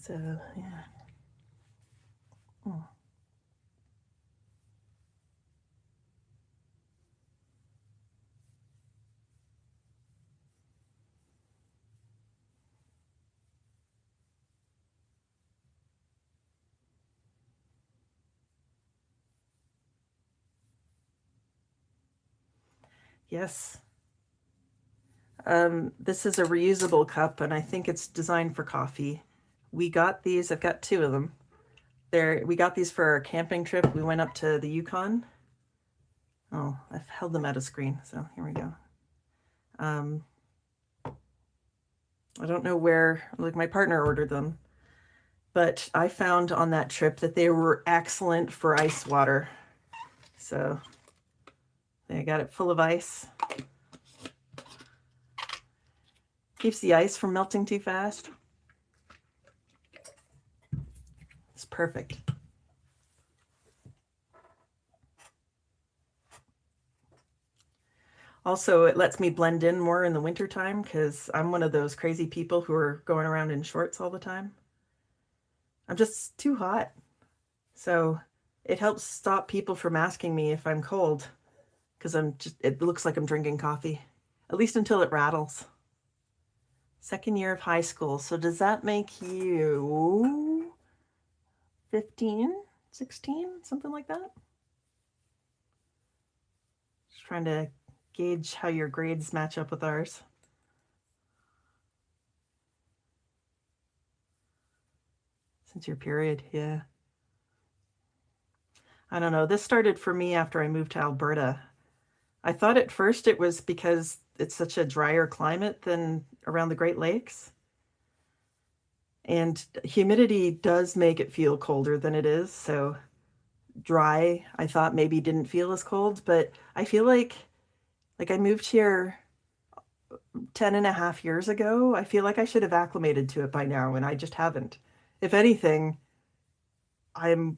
So, yeah. Oh. Yes. This is a reusable cup, and I think it's designed for coffee. We got these. I've got 2 of them. We got these for our camping trip. We went up to the Yukon. Oh, I've held them out of screen, so here we go. I don't know where, like my partner ordered them, but I found on that trip that they were excellent for ice water. So I got it full of ice. Keeps the ice from melting too fast. It's perfect. Also, it lets me blend in more in the wintertime because I'm one of those crazy people who are going around in shorts all the time. I'm just too hot. So it helps stop people from asking me if I'm cold because it looks like I'm drinking coffee, at least until it rattles. Second year of high school. So does that make you 15, 16, something like that? Just trying to gauge how your grades match up with ours. Since your period, yeah. I don't know. This started for me after I moved to Alberta. I thought at first it was because it's such a drier climate than around the Great Lakes. And humidity does make it feel colder than it is. So dry, I thought maybe didn't feel as cold, but I feel like I moved here 10 and a half years ago. I feel like I should have acclimated to it by now, and I just haven't. If anything, I'm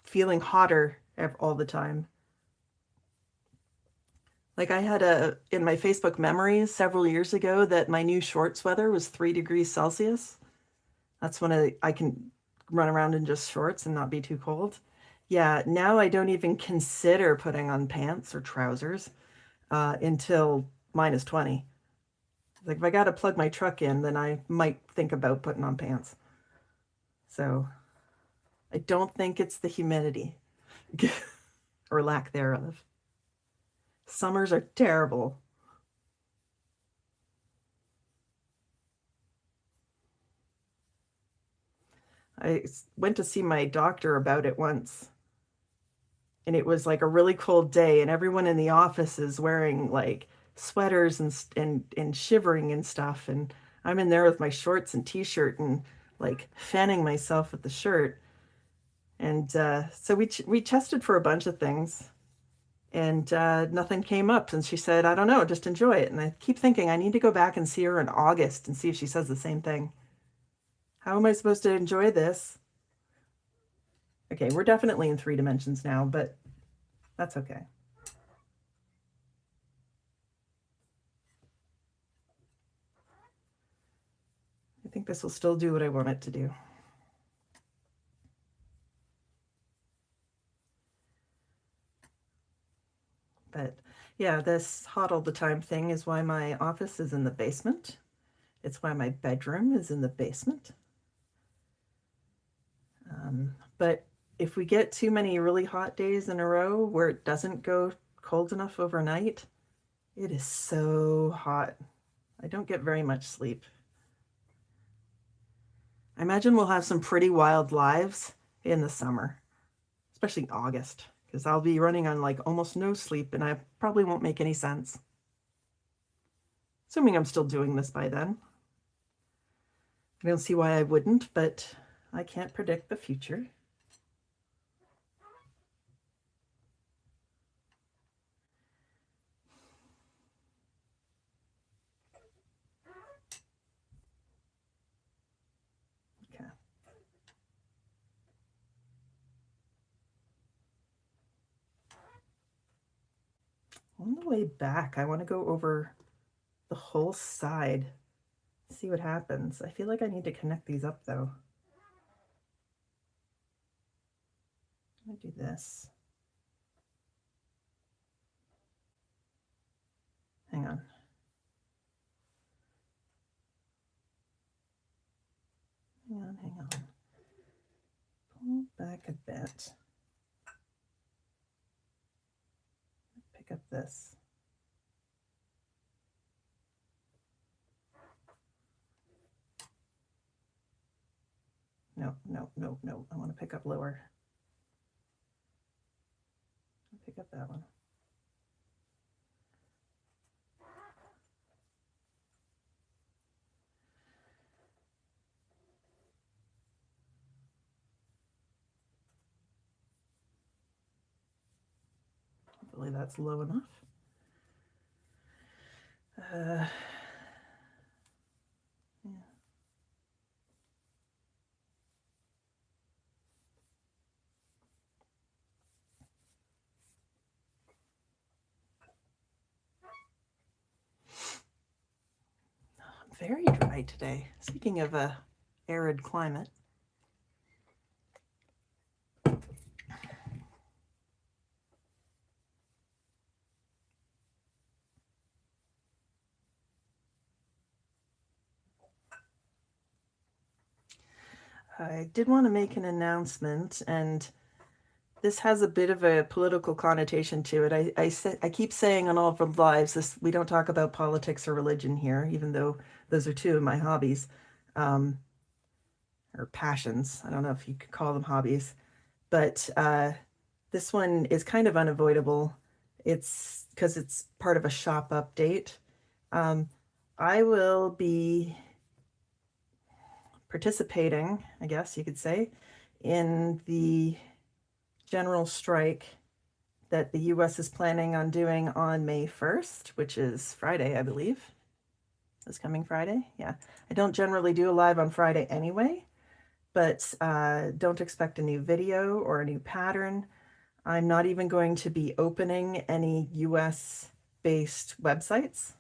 feeling hotter all the time. Like I had in my Facebook memories several years ago that my new shorts weather was 3 degrees Celsius. That's when I can run around in just shorts and not be too cold. Yeah, now I don't even consider putting on pants or trousers until minus 20. Like if I got to plug my truck in, then I might think about putting on pants. So I don't think it's the humidity or lack thereof. Summers are terrible. I went to see my doctor about it once, and it was like a really cold day, and everyone in the office is wearing like sweaters and shivering and stuff, and I'm in there with my shorts and t-shirt and like fanning myself with the shirt. And so we tested for a bunch of things, and nothing came up. And she said, I don't know, just enjoy it. And I keep thinking I need to go back and see her in August and see if she says the same thing. How am I supposed to enjoy this? Okay, we're definitely in 3 dimensions now, but That's okay. I think this will still do what I want it to do. But yeah, this hot all the time thing is why my office is in the basement. It's why my bedroom is in the basement. But if we get too many really hot days in a row where it doesn't go cold enough overnight, it is so hot. I don't get very much sleep. I imagine we'll have some pretty wild lives in the summer, especially August, because I'll be running on like almost no sleep and I probably won't make any sense. Assuming I'm still doing this by then. I don't see why I wouldn't, but I can't predict the future. Okay. On the way back, I want to go over the whole side, see what happens. I feel like I need to connect these up though. I'm gonna do this. Hang on. Hang on. Pull back a bit. Pick up this. No. I want to pick up lower. I'll pick up that one. Hopefully that's low enough. Yeah. Very dry today. Speaking of a arid climate. I did want to make an announcement, and this has a bit of a political connotation to it. I keep saying on all of our lives, this, we don't talk about politics or religion here, even though those are two of my hobbies, or passions. I don't know if you could call them hobbies, but this one is kind of unavoidable. It's because it's part of a shop update. I will be participating, I guess you could say, in the general strike that the US is planning on doing on May 1st, which is Friday, I believe. This coming Friday? Yeah. I don't generally do a live on Friday anyway, but don't expect a new video or a new pattern. I'm not even going to be opening any US-based websites.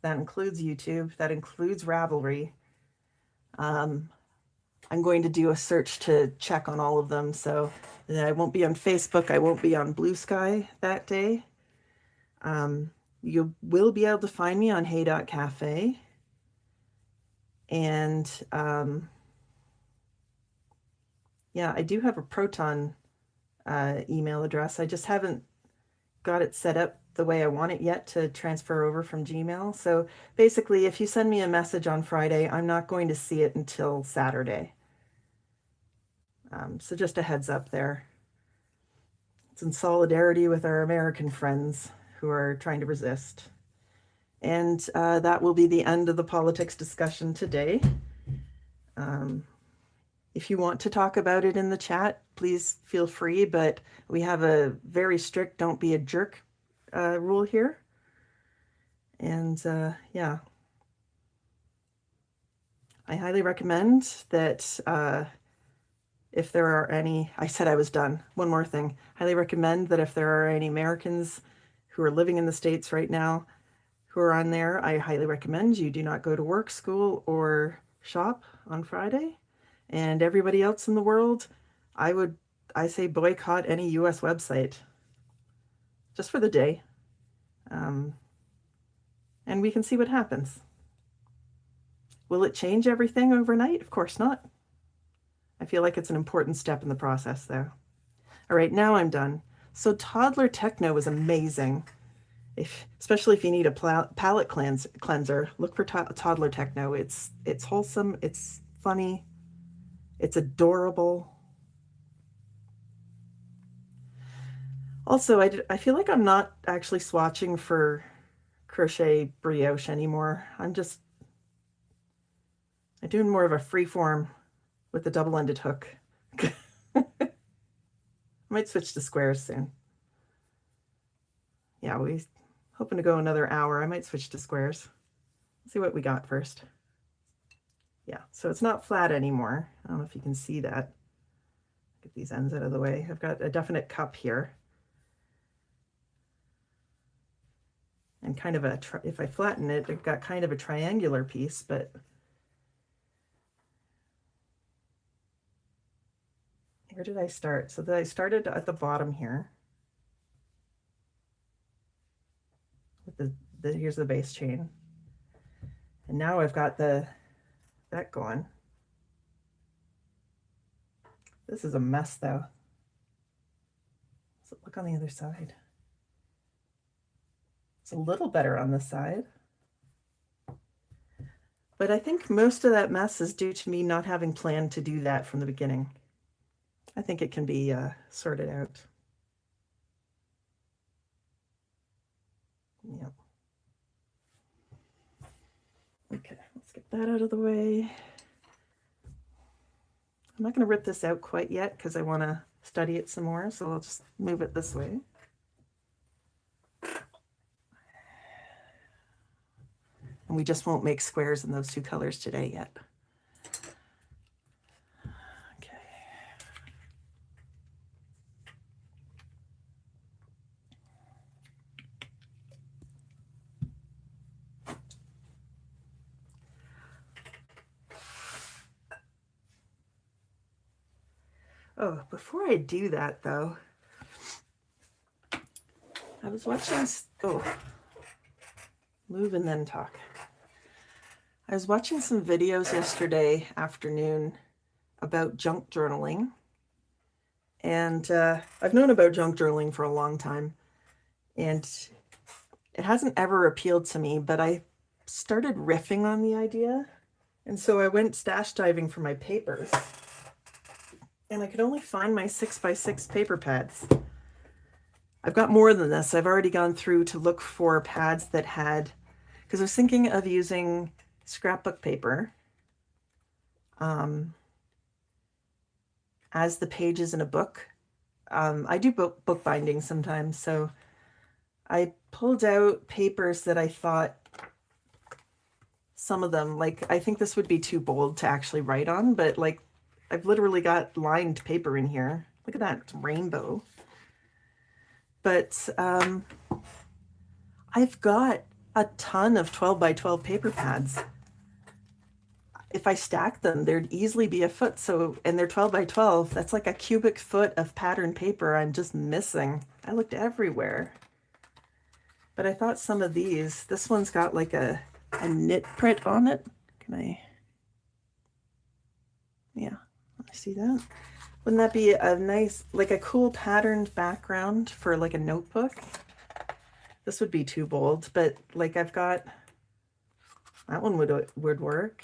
That includes YouTube, that includes Ravelry. I'm going to do a search to check on all of them, so I won't be on Facebook, I won't be on Blue Sky that day. You will be able to find me on hey.cafe. And yeah, I do have a Proton email address. I just haven't got it set up the way I want it yet to transfer over from Gmail. So basically, if you send me a message on Friday, I'm not going to see it until Saturday. So just a heads up there. It's in solidarity with our American friends who are trying to resist. And that will be the end of the politics discussion today. If you want to talk about it in the chat, please feel free, but we have a very strict don't be a jerk rule here. And yeah, I highly recommend that if there are any, I said I was done. One more thing. Highly recommend that if there are any Americans who are living in the States right now who are on there, I highly recommend you do not go to work, school, or shop on Friday. And everybody else in the world, I say boycott any US website just for the day. And we can see what happens. Will it change everything overnight? Of course not. I feel like it's an important step in the process, though. All right, now I'm done. So Toddler Techno is amazing. Especially if you need a palette cleanser, look for Toddler Techno. It's wholesome, it's funny, it's adorable. Also, I feel like I'm not actually swatching for crochet brioche anymore. I'm doing more of a free form with the double-ended hook. I might switch to squares soon. Yeah, we hoping to go another hour. I might switch to squares. Let's see what we got first. Yeah, so it's not flat anymore. I don't know if you can see that. Get these ends out of the way. I've got a definite cup here. And kind of if I flatten it, I've got kind of a triangular piece, but where did I start? So I started at the bottom here. With here's the base chain. And now I've got that going. This is a mess though. So look on the other side. It's a little better on this side. But I think most of that mess is due to me not having planned to do that from the beginning. I think it can be sorted out. Yep. Okay, let's get that out of the way. I'm not going to rip this out quite yet because I want to study it some more, so I'll just move it this way. And we just won't make squares in those two colors today yet. Okay. Oh, before I do that though, I was watching, move and then talk. I was watching some videos yesterday afternoon about junk journaling. And I've known about junk journaling for a long time. And it hasn't ever appealed to me, but I started riffing on the idea. And so I went stash diving for my papers. And I could only find my 6x6 paper pads. I've got more than this. I've already gone through to look for pads that had, because I was thinking of using scrapbook paper as the pages in a book. I do book binding sometimes, so I pulled out papers that I thought, some of them, like, I think this would be too bold to actually write on, but like, I've literally got lined paper in here. Look at that, it's rainbow. But I've got a ton of 12x12 paper pads. If I stack them, there'd easily be a foot. So, and they're 12x12. That's like a cubic foot of patterned paper I'm just missing. I looked everywhere. But I thought some of these, this one's got like a knit print on it. Can I? Yeah, I see that. Wouldn't that be a nice, like a cool patterned background for like a notebook? This would be too bold, but like I've got, that one would work.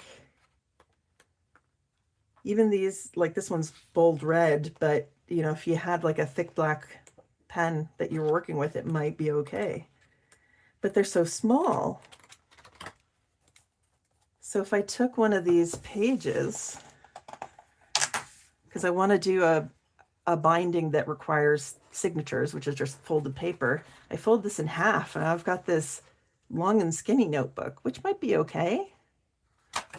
Even these, like this one's bold red, but you know, if you had like a thick black pen that you're working with, it might be okay. But they're so small. So if I took one of these pages, because I want to do a binding that requires signatures, which is just folded paper, I fold this in half and I've got this long and skinny notebook, which might be okay.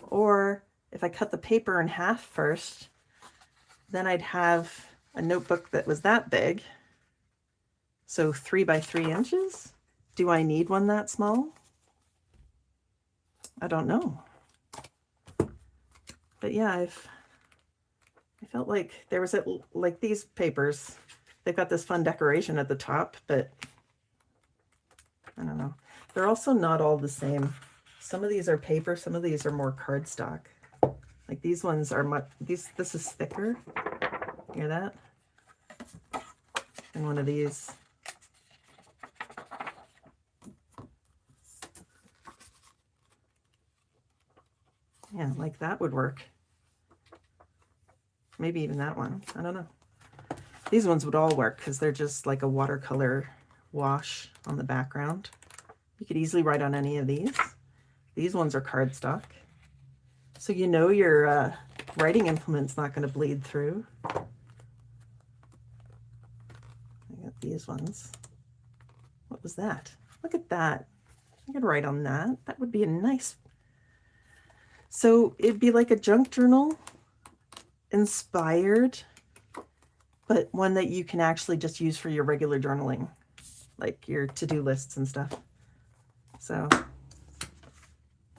Or if I cut the paper in half first, then I'd have a notebook that was that big. So 3 by 3 inches. Do I need one that small? I don't know. But yeah, I felt like there was like these papers. They've got this fun decoration at the top, but I don't know. They're also not all the same. Some of these are paper, some of these are more cardstock. Like these ones are much, this is thicker. Hear that? And one of these. Yeah, like that would work. Maybe even that one. I don't know. These ones would all work because they're just like a watercolor wash on the background. You could easily write on any of these. These ones are cardstock. So you know your writing implement's not going to bleed through. I got these ones. What was that? Look at that. I could write on that. That would be a nice. So it'd be like a junk journal inspired, but one that you can actually just use for your regular journaling, like your to-do lists and stuff. So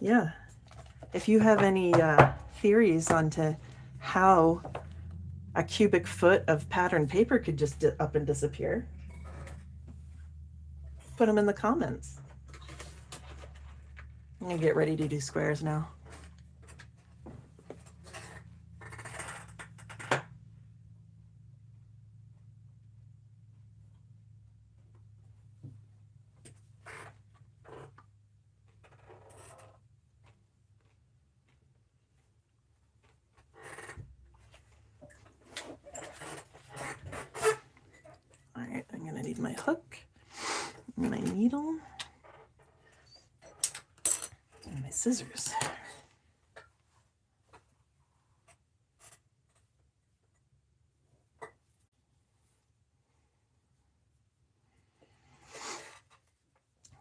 yeah, if you have any theories onto how a cubic foot of patterned paper could just up and disappear, put them in the comments. I'm gonna get ready to do squares now. All right, I'm gonna need my hook, my needle, and my scissors. I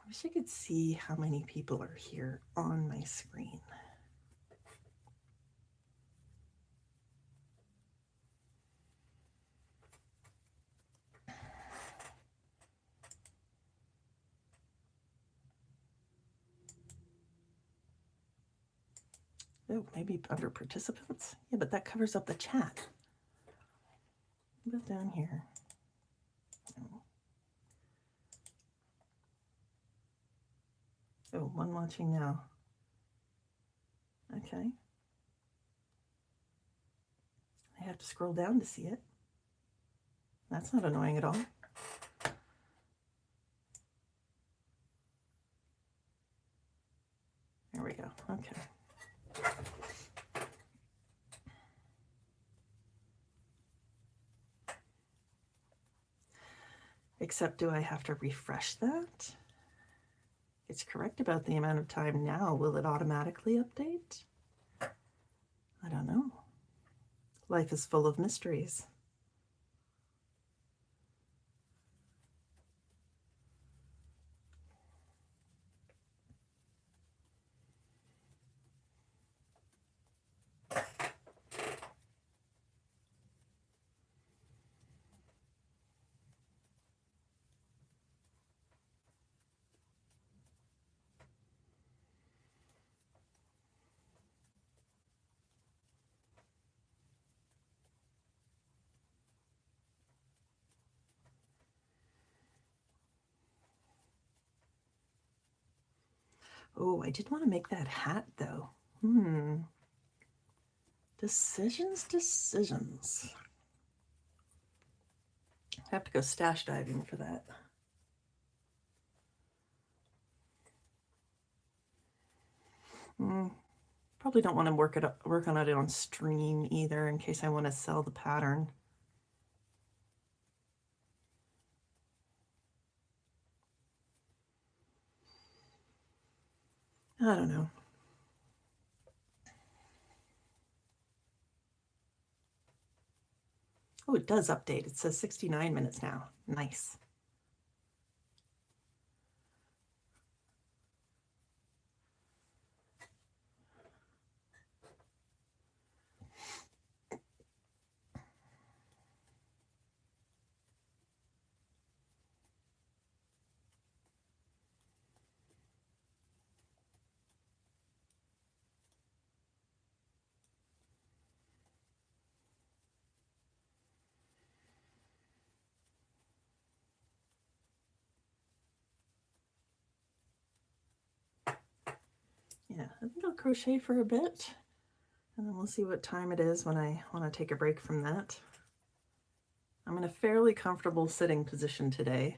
wish I could see how many people are here on my screen. Oh, maybe under participants? Yeah, but that covers up the chat. Put it down here. Oh, one watching now. Okay. I have to scroll down to see it. That's not annoying at all. There we go. Okay. Except, do I have to refresh that? It's correct about the amount of time now. Will it automatically update? I don't know. Life is full of mysteries. Oh, I did want to make that hat though. Decisions. I have to go stash diving for that. Probably don't want to work on it on stream either, in case I want to sell the pattern. I don't know. Oh, it does update. It says 69 minutes now. Nice. I think I'll crochet for a bit, and then we'll see what time it is when I want to take a break from that. I'm in a fairly comfortable sitting position today.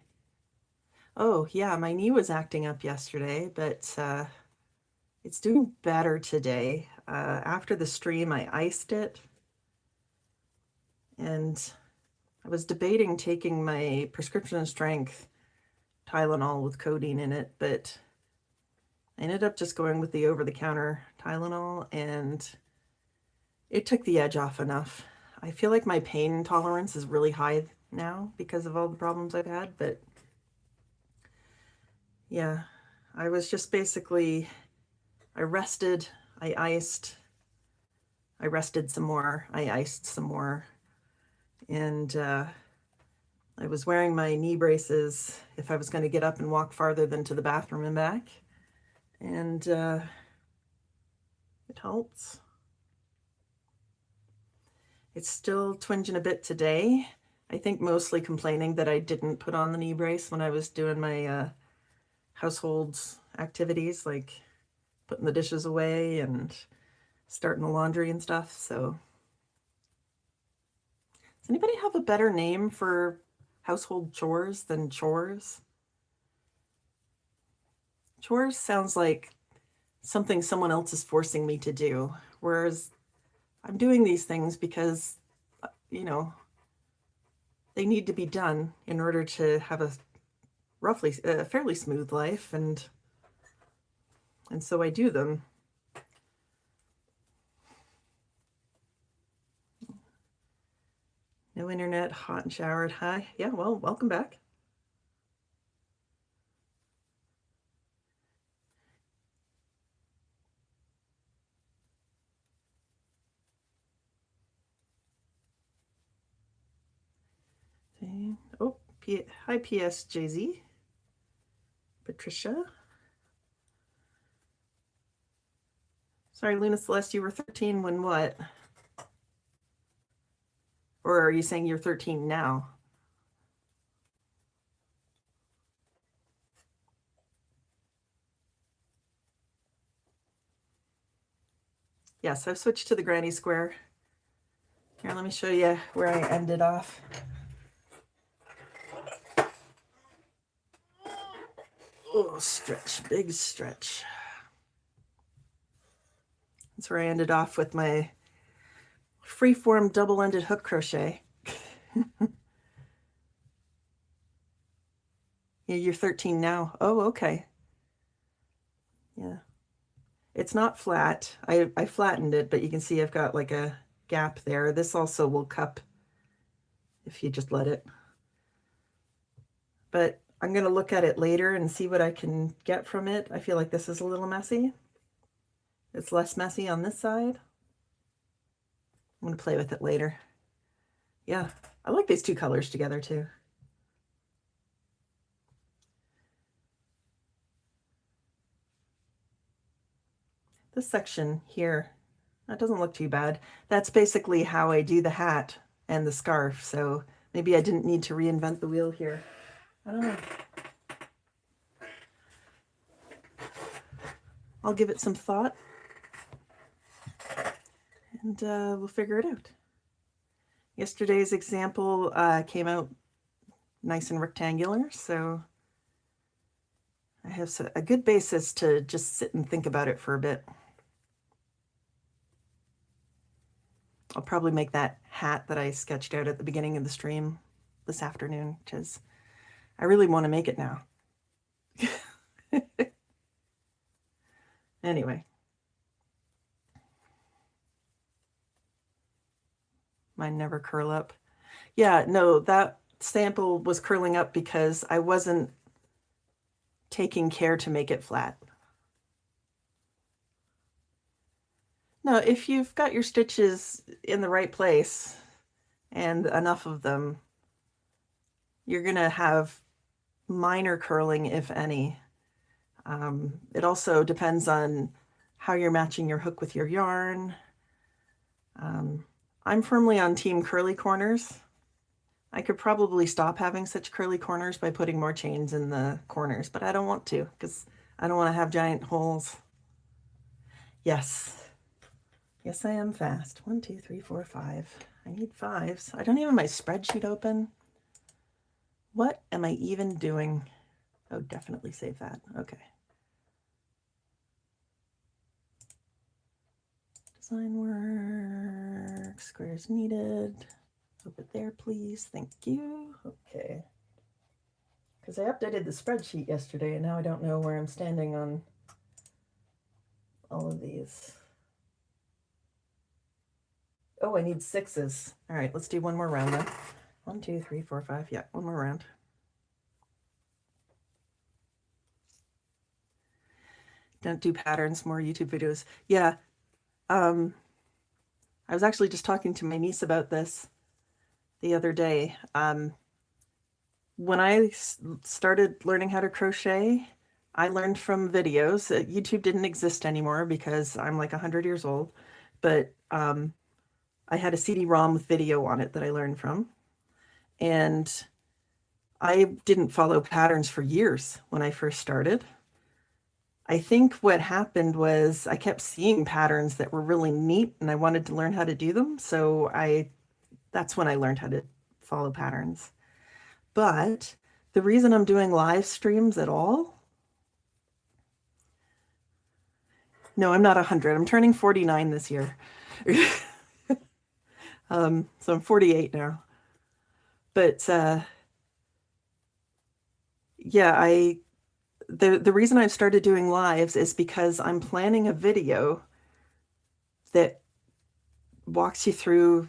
Oh yeah, my knee was acting up yesterday, but it's doing better today. After the stream, I iced it, and I was debating taking my prescription strength Tylenol with codeine in it, but I ended up just going with the over-the-counter Tylenol, and it took the edge off enough. I feel like my pain tolerance is really high now because of all the problems I've had, but yeah, I was just basically, I rested, I iced, I rested some more, I iced some more, and I was wearing my knee braces if I was going to get up and walk farther than to the bathroom and back, and it helps. It's still twinging a bit today. I think mostly complaining that I didn't put on the knee brace when I was doing my household activities, like putting the dishes away and starting the laundry and stuff. So does anybody have a better name for household chores than chores? Chores sounds like something someone else is forcing me to do, whereas I'm doing these things because, you know, they need to be done in order to have a fairly smooth life, and so I do them. No internet, hot and showered. Hi. Yeah, well, welcome back. Oh, hi, PSJZ. Patricia. Sorry, Luna Celeste, you were 13 when what? Or are you saying you're 13 now? Yes, I've switched to the granny square. Here, let me show you where I ended off. Oh, stretch, big stretch. That's where I ended off with my freeform double-ended hook crochet. Yeah, you're 13 now. Oh, okay. Yeah. It's not flat. I flattened it, but you can see I've got like a gap there. This also will cup if you just let it. But I'm going to look at it later and see what I can get from it. I feel like this is a little messy. It's less messy on this side. I'm going to play with it later. Yeah, I like these two colors together too. This section here, that doesn't look too bad. That's basically how I do the hat and the scarf, so maybe I didn't need to reinvent the wheel here. I don't know. I'll give it some thought, and we'll figure it out. Yesterday's example came out nice and rectangular, so I have a good basis to just sit and think about it for a bit. I'll probably make that hat that I sketched out at the beginning of the stream this afternoon, because I really want to make it now. Anyway. Mine never curl up. Yeah, no, that sample was curling up because I wasn't taking care to make it flat. No, if you've got your stitches in the right place and enough of them, you're going to have minor curling, if any. It also depends on how you're matching your hook with your yarn. I'm firmly on team curly corners. I could probably stop having such curly corners by putting more chains in the corners, but I don't want to because I don't want to have giant holes. Yes. Yes, I am fast. 1, 2, 3, 4, 5. I need 5s. I don't even have my spreadsheet open. What am I even doing? Oh, definitely save that. Okay. Design work, squares needed. Put it there, please. Thank you. Okay. Because I updated the spreadsheet yesterday and now I don't know where I'm standing on all of these. Oh, I need 6s. All right, let's do one more round then. 1, 2, 3, 4, 5. Yeah, one more round. Don't do patterns, more YouTube videos. Yeah. I was actually just talking to my niece about this the other day. When I started learning how to crochet, I learned from videos. YouTube didn't exist anymore because I'm like 100 years old, but I had a CD-ROM with video on it that I learned from. And I didn't follow patterns for years when I first started. I think what happened was I kept seeing patterns that were really neat and I wanted to learn how to do them. So that's when I learned how to follow patterns. But the reason I'm doing live streams at all, no, I'm not 100. I'm turning 49 this year. So I'm 48 now. But yeah, the reason I've started doing lives is because I'm planning a video that walks you through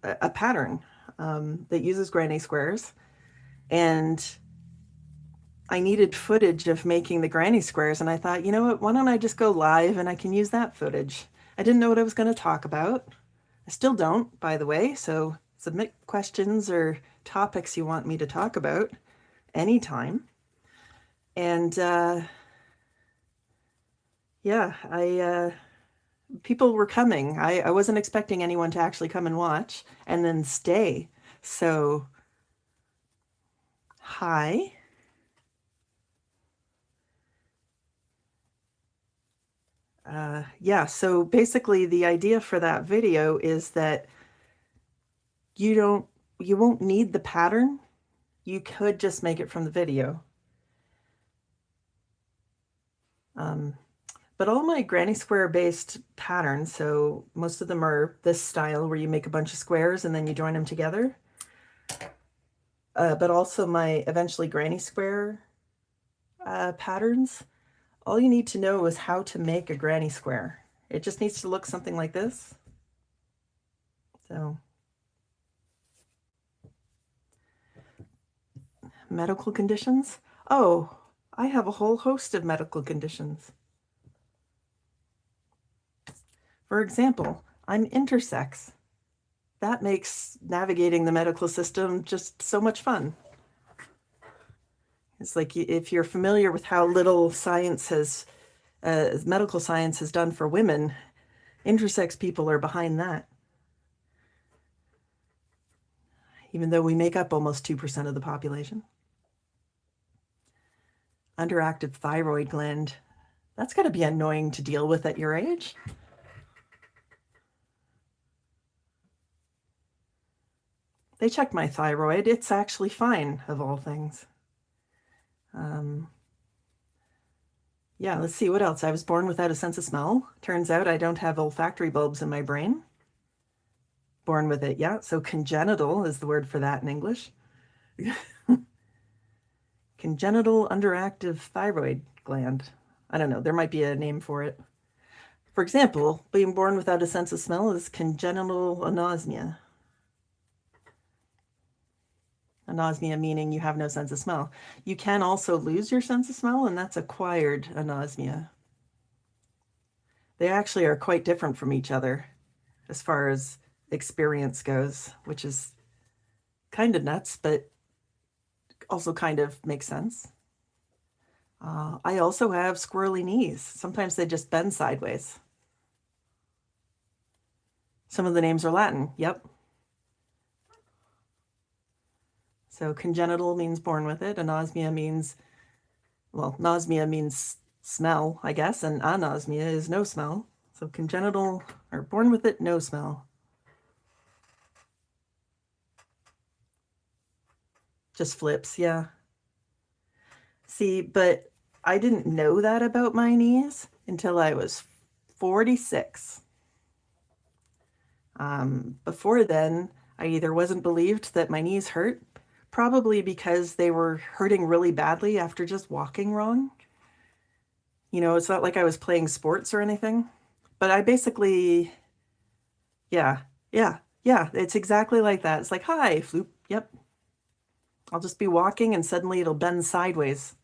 a pattern that uses granny squares. And I needed footage of making the granny squares. And I thought, you know what, why don't I just go live and I can use that footage? I didn't know what I was going to talk about. I still don't, by the way. So submit questions or topics you want me to talk about anytime. And yeah, people were coming. I wasn't expecting anyone to actually come and watch and then stay. So, hi. Yeah, so basically the idea for that video is that you won't need the pattern. You could just make it from the video. But all my granny square based patterns, so most of them are this style where you make a bunch of squares and then you join them together. But also my eventually granny square patterns, all you need to know is how to make a granny square. It just needs to look something like this. So, medical conditions. Oh, I have a whole host of medical conditions. For example, I'm intersex. That makes navigating the medical system just so much fun. It's like if you're familiar with how little science medical science has done for women, intersex people are behind that. Even though we make up almost 2% of the population. Underactive thyroid gland. That's got to be annoying to deal with at your age. They checked my thyroid. It's actually fine, of all things. Yeah, let's see what else. I was born without a sense of smell. Turns out I don't have olfactory bulbs in my brain. Born with it, yeah. So congenital is the word for that in English. Congenital underactive thyroid gland. I don't know, there might be a name for it. For example, being born without a sense of smell is congenital anosmia. Anosmia meaning you have no sense of smell. You can also lose your sense of smell, and that's acquired anosmia. They actually are quite different from each other as far as experience goes, which is kind of nuts, but also kind of makes sense. I also have squirrely knees. Sometimes they just bend sideways. Some of the names are Latin. Yep. So congenital means born with it. Anosmia means, well, nosmia means smell, I guess, and anosmia is no smell. So congenital or born with it, no smell. Just flips, yeah. See, but I didn't know that about my knees until I was 46. Before then, I either wasn't believed that my knees hurt, probably because they were hurting really badly after just walking wrong. You know, it's not like I was playing sports or anything, but I basically, yeah, yeah, it's exactly like that. It's like, hi, floop, yep. I'll just be walking and suddenly it'll bend sideways.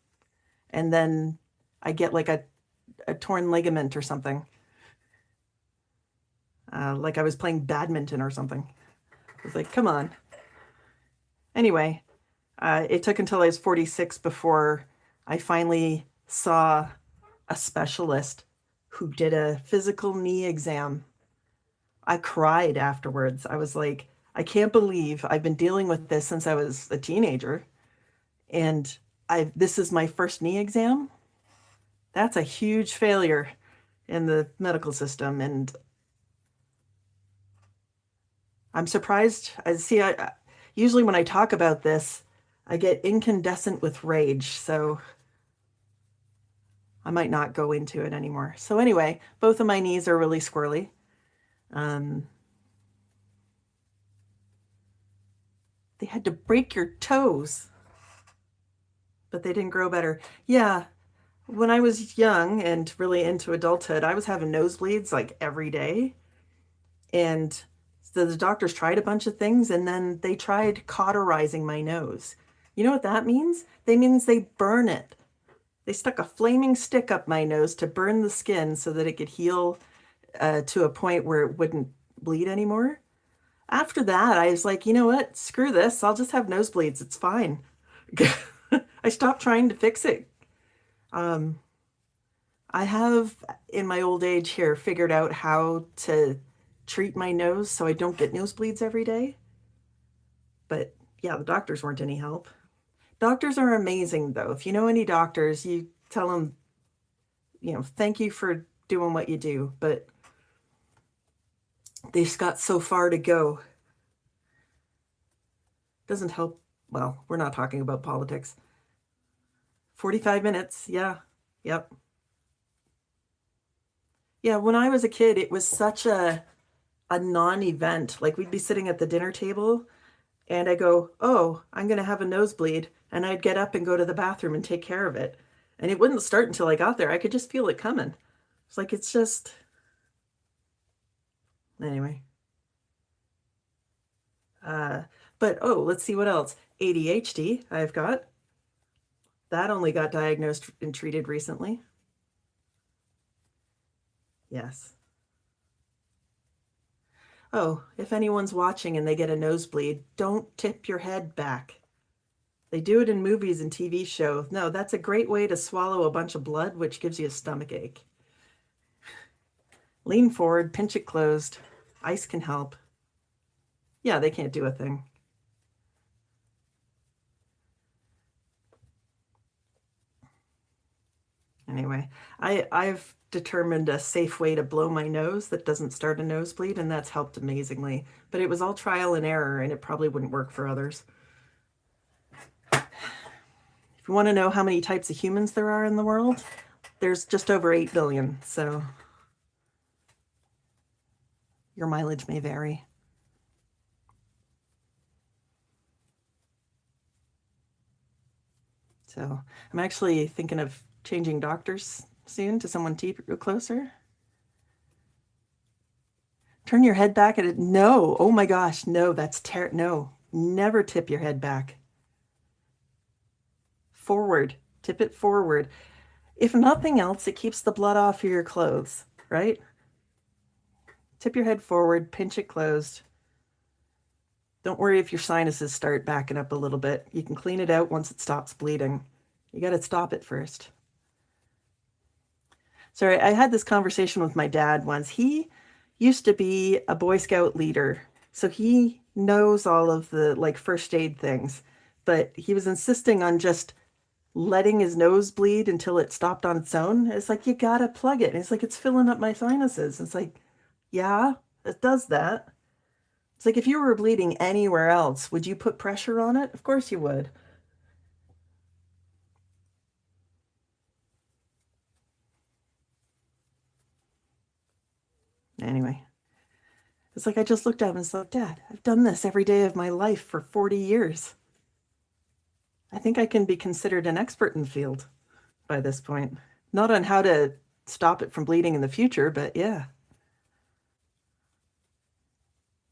And then I get like a torn ligament or something. Like I was playing badminton or something. It's like, come on. Anyway, it took until I was 46 before I finally saw a specialist who did a physical knee exam. I cried afterwards. I was like, I can't believe I've been dealing with this since I was a teenager. And this is my first knee exam. That's a huge failure in the medical system. And I'm surprised. Usually when I talk about this, I get incandescent with rage. So I might not go into it anymore. So anyway, both of my knees are really squirrely. They had to break your toes, but they didn't grow better. Yeah, when I was young and really into adulthood, I was having nosebleeds like every day. And so the doctors tried a bunch of things and then they tried cauterizing my nose. You know what that means? That means they burn it. They stuck a flaming stick up my nose to burn the skin so that it could heal to a point where it wouldn't bleed anymore. After that, I was like, you know what? Screw this. I'll just have nosebleeds. It's fine. I stopped trying to fix it. I have, in my old age here, figured out how to treat my nose so I don't get nosebleeds every day. But yeah, the doctors weren't any help. Doctors are amazing, though. If you know any doctors, you tell them, you know, thank you for doing what you do, but they've got so far to go. Doesn't help. Well, we're not talking about politics. 45 minutes. Yeah. Yep. Yeah, when I was a kid, it was such a non-event. Like we'd be sitting at the dinner table and I go, "Oh, I'm going to have a nosebleed." And I'd get up and go to the bathroom and take care of it. And it wouldn't start until I got there. I could just feel it coming. It's like it's just anyway. But oh, let's see what else. ADHD, I've got. That only got diagnosed and treated recently. Yes. Oh, if anyone's watching and they get a nosebleed, don't tip your head back. They do it in movies and TV shows. No, that's a great way to swallow a bunch of blood, which gives you a stomach ache. Lean forward, pinch it closed. Ice can help. Yeah, they can't do a thing. Anyway, I've determined a safe way to blow my nose that doesn't start a nosebleed, and that's helped amazingly. But it was all trial and error, and it probably wouldn't work for others. If you want to know how many types of humans there are in the world, there's just over 8 billion, so your mileage may vary. So I'm actually thinking of changing doctors soon to someone closer. Turn your head back at it. No. Oh my gosh. No, that's no. Never tip your head back. Forward. Tip it forward. If nothing else, it keeps the blood off of your clothes, right? Tip your head forward, pinch it closed. Don't worry if your sinuses start backing up a little bit. You can clean it out once it stops bleeding. You got to stop it first. Sorry, I had this conversation with my dad once. He used to be a Boy Scout leader, so he knows all of the like first aid things, but he was insisting on just letting his nose bleed until it stopped on its own. It's like, you gotta plug it. And it's like, it's filling up my sinuses. It's like, yeah, it does that. It's like, if you were bleeding anywhere else, would you put pressure on it? Of course you would. Anyway, it's like, I just looked at him and said, Dad, I've done this every day of my life for 40 years. I think I can be considered an expert in the field by this point. Not on how to stop it from bleeding in the future, but yeah.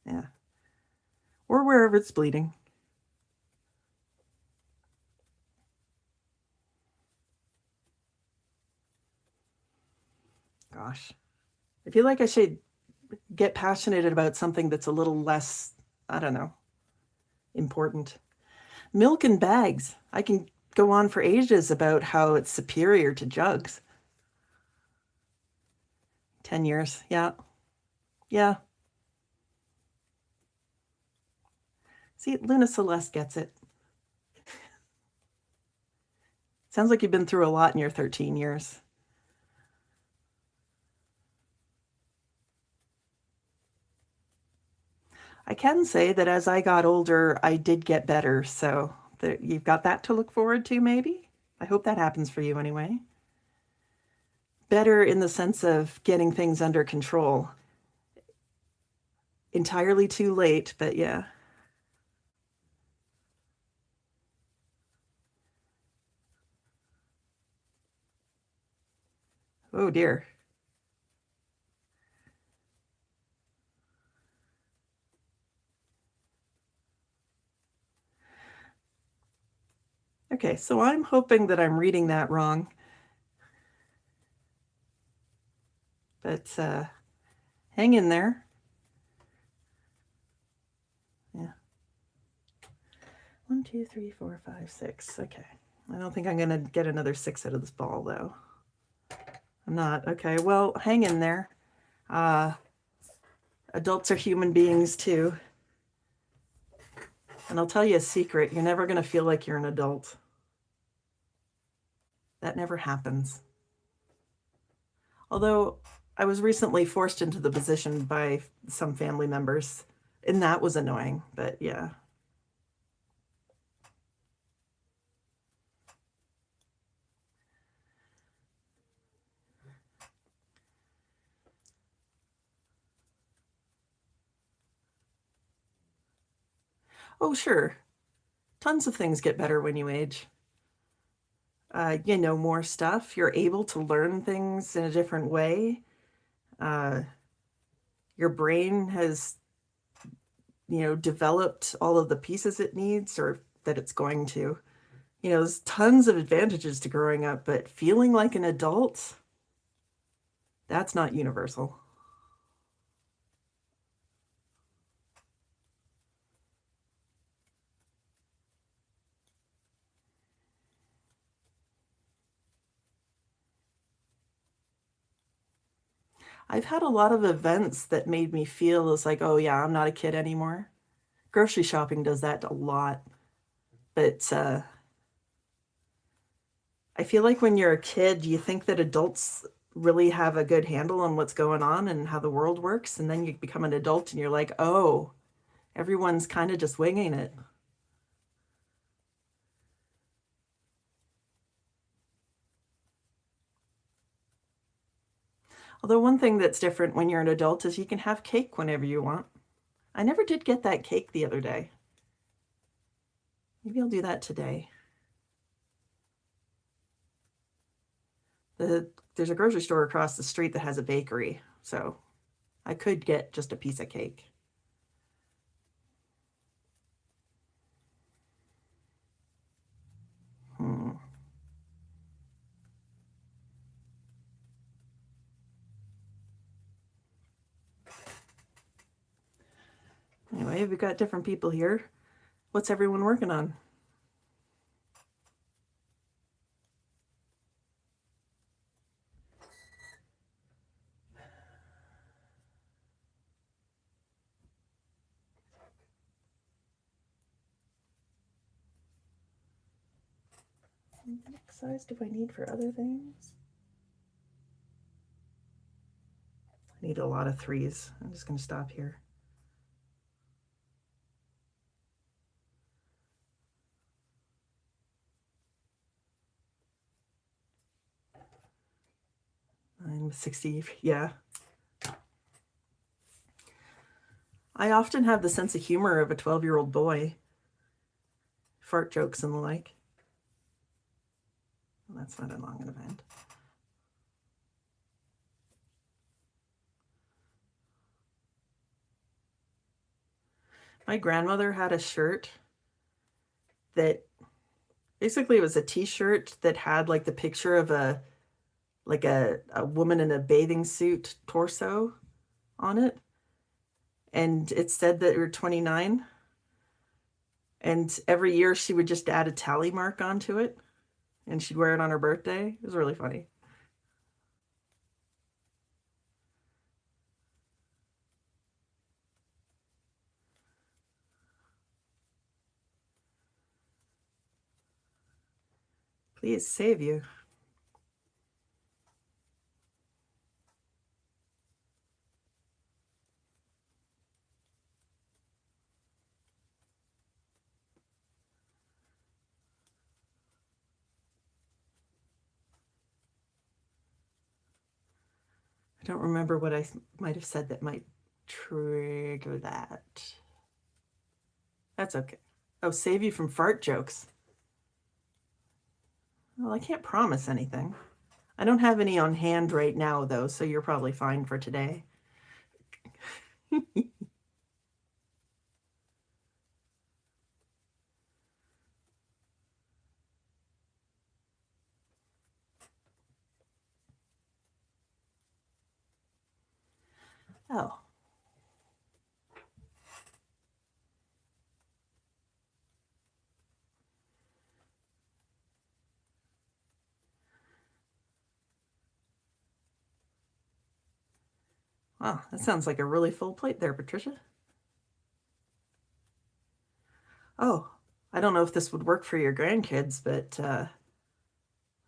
Yeah. Or wherever it's bleeding. Gosh. I feel like I should get passionate about something that's a little less, I don't know, important. Milk in bags. I can go on for ages about how it's superior to jugs. 10 years. Yeah. Yeah. See, Luna Celeste gets it. Sounds like you've been through a lot in your 13 years. I can say that as I got older, I did get better. So you've got that to look forward to, maybe. I hope that happens for you anyway. Better in the sense of getting things under control. Entirely too late, but yeah. Oh dear. Okay, so I'm hoping that I'm reading that wrong. But hang in there. Yeah. 1, 2, 3, 4, 5, 6. Okay. I don't think I'm going to get another 6 out of this ball, though. I'm not. Okay, well, hang in there. Adults are human beings, too. And I'll tell you a secret. You're never going to feel like you're an adult. That never happens. Although I was recently forced into the position by some family members, and that was annoying, but yeah. Oh, sure. Tons of things get better when you age. You know more stuff. You're able to learn things in a different way. Uh, your brain has, developed all of the pieces it needs or that it's going to. There's tons of advantages to growing up, but feeling like an adult, that's not universal. I've had a lot of events that made me feel as like, oh yeah, I'm not a kid anymore. Grocery shopping does that a lot. But I feel like when you're a kid, you think that adults really have a good handle on what's going on and how the world works. And then you become an adult and you're like, oh, everyone's kind of just winging it. Although one thing that's different when you're an adult is you can have cake whenever you want. I never did get that cake the other day. Maybe I'll do that today. There's a grocery store across the street that has a bakery, so I could get just a piece of cake. Anyway, we've got different people here. What's everyone working on? What size do I need for other things? I need a lot of 3s. I'm just going to stop here. I'm 60, yeah. I often have the sense of humor of a 12-year-old boy. Fart jokes and the like. Well, that's not a long event. My grandmother had a shirt that basically it was a t-shirt that had like the picture of a woman in a bathing suit torso on it. And it said that we were 29. And every year she would just add a tally mark onto it. And she'd wear it on her birthday. It was really funny. Please save you. I don't remember what I might have said that might trigger that. That's okay. Oh, save you from fart jokes. Well, I can't promise anything. I don't have any on hand right now, though, so you're probably fine for today. Oh. Wow, that sounds like a really full plate there, Patricia. Oh, I don't know if this would work for your grandkids, but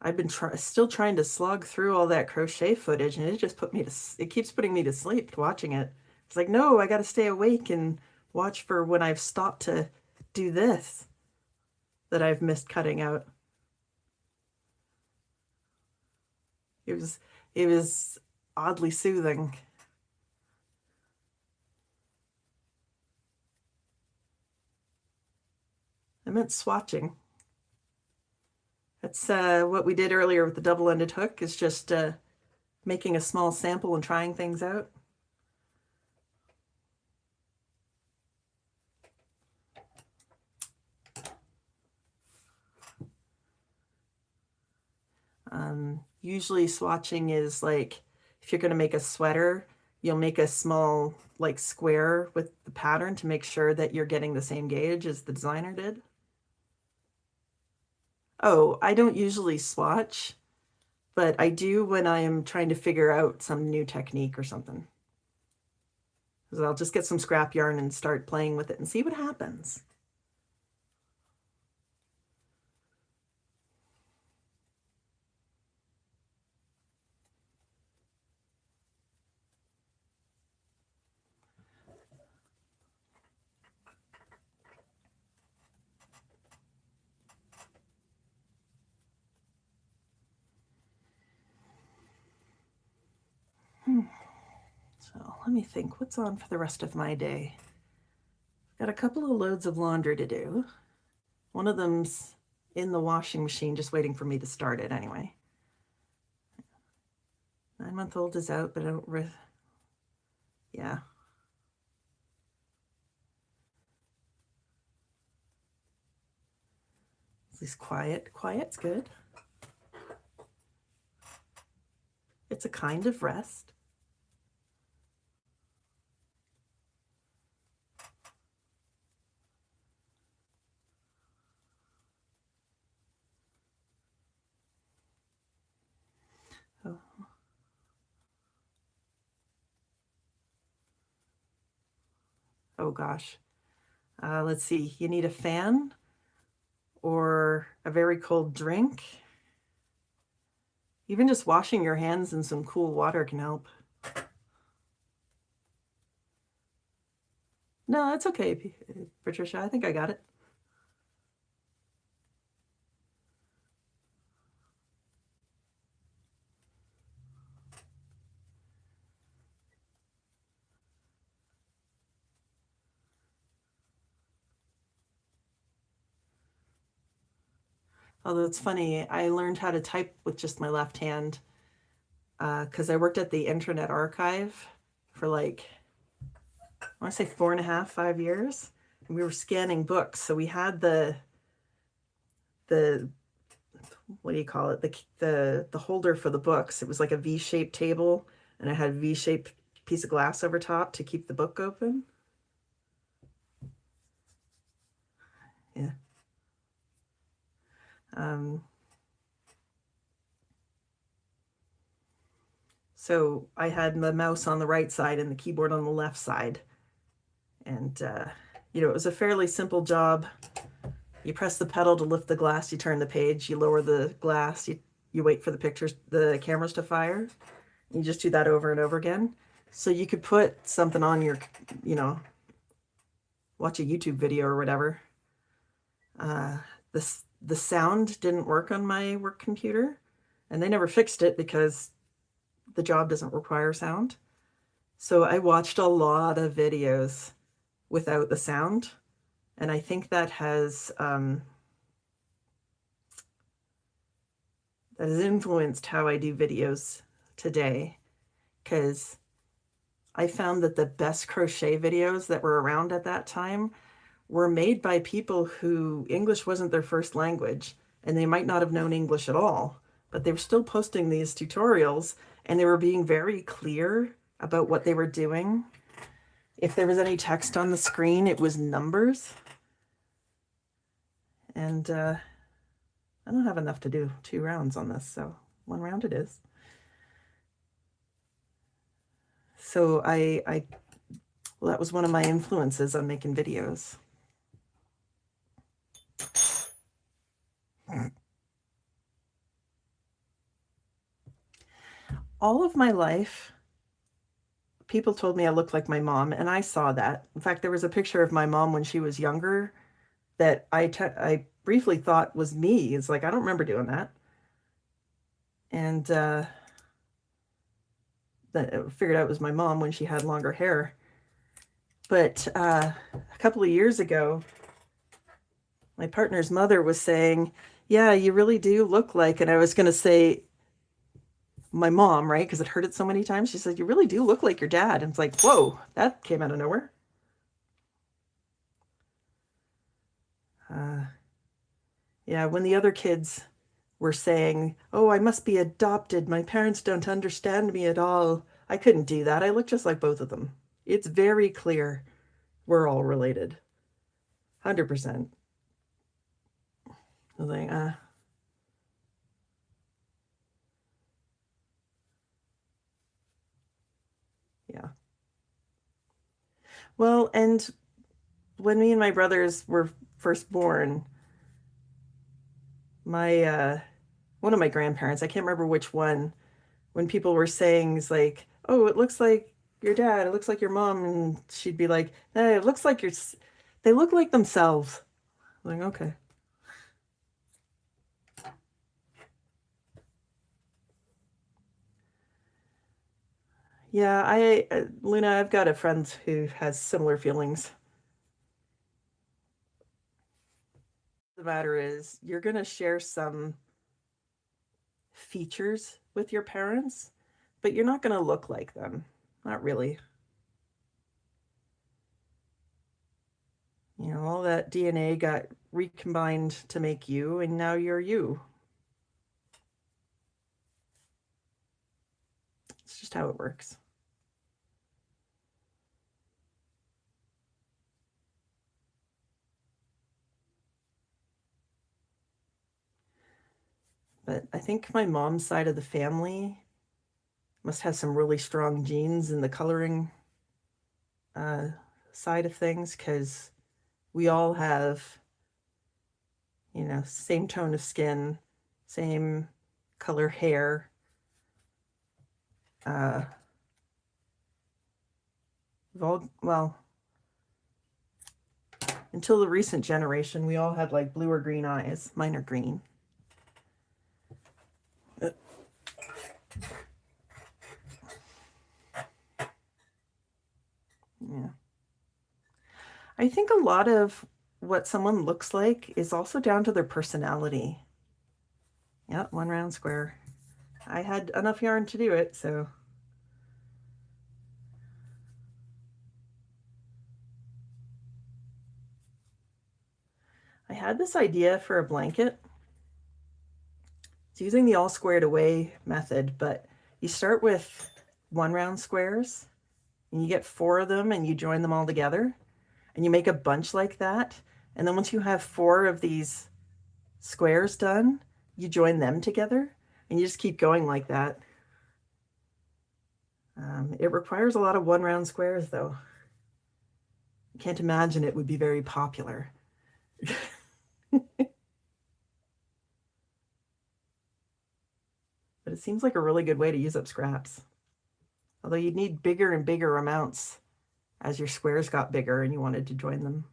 I've been still trying to slog through all that crochet footage, and it just it keeps putting me to sleep watching it. It's like, no, I got to stay awake and watch for when I've stopped to do this that I've missed cutting out. It was oddly soothing. I meant swatching. That's what we did earlier with the double-ended hook, is just making a small sample and trying things out. Usually swatching is like, if you're going to make a sweater, you'll make a small like square with the pattern to make sure that you're getting the same gauge as the designer did. Oh, I don't usually swatch, but I do when I am trying to figure out some new technique or something. So I'll just get some scrap yarn and start playing with it and see what happens. So let me think, what's on for the rest of my day? Got a couple of loads of laundry to do. One of them's in the washing machine, just waiting for me to start it anyway. 9-month-old is out, but I don't yeah. At least quiet. Quiet's good. It's a kind of rest. Oh. Oh gosh. Let's see. You need a fan or a very cold drink. Even just washing your hands in some cool water can help. No, that's okay, Patricia. I think I got it. Although it's funny, I learned how to type with just my left hand because I worked at the Internet Archive for like, I want to say 4.5, 5 years. And we were scanning books. So we had the what do you call it? The holder for the books. It was like a V-shaped table, and it had a V-shaped piece of glass over top to keep the book open. Yeah. So I had the mouse on the right side and the keyboard on the left side. And, it was a fairly simple job. You press the pedal to lift the glass, you turn the page, you lower the glass, you wait for the cameras to fire. You just do that over and over again. So you could put something on your, watch a YouTube video or whatever. The sound didn't work on my work computer, and they never fixed it because the job doesn't require sound. So I watched a lot of videos without the sound, and I think that has influenced how I do videos today, because I found that the best crochet videos that were around at that time were made by people who English wasn't their first language, and they might not have known English at all, but they were still posting these tutorials, and they were being very clear about what they were doing. If there was any text on the screen, it was numbers. And I don't have enough to do 2 rounds on this, so 1 round it is. So well, that was one of my influences on making videos. All of my life, people told me I looked like my mom, and I saw that. In fact, there was a picture of my mom when she was younger that I briefly thought was me. It's like, I don't remember doing that. And I figured out it was my mom when she had longer hair. But a couple of years ago, my partner's mother was saying, yeah, you really do look like, and I was going to say my mom, right? Because I'd heard it so many times. She said, you really do look like your dad. And it's like, whoa, that came out of nowhere. Yeah, when the other kids were saying, oh, I must be adopted, my parents don't understand me at all, I couldn't do that. I look just like both of them. It's very clear we're all related. 100%. I was like, yeah. Well, and when me and my brothers were first born, my one of my grandparents, I can't remember which one, when people were saying, it's like, oh, it looks like your dad, it looks like your mom, and she'd be like, hey, it looks like they look like themselves. I'm like, okay. Yeah, Luna, I've got a friend who has similar feelings. The matter is, you're going to share some features with your parents, but you're not going to look like them. Not really. All that DNA got recombined to make you, and now you're you. It's just how it works. But I think my mom's side of the family must have some really strong genes in the coloring side of things, because we all have you know, same tone of skin, same color hair. Well, until the recent generation, we all had like blue or green eyes. Mine are green. Yeah. I think a lot of what someone looks like is also down to their personality. Yeah, one round square. I had enough yarn to do it, so. I had this idea for a blanket. It's using the all squared away method, but you start with one round squares and you get 4 of them and you join them all together and you make a bunch like that. And then once you have 4 of these squares done, you join them together and you just keep going like that. It requires a lot of one round squares though. I can't imagine it would be very popular. But it seems like a really good way to use up scraps. Although you'd need bigger and bigger amounts as your squares got bigger and you wanted to join them.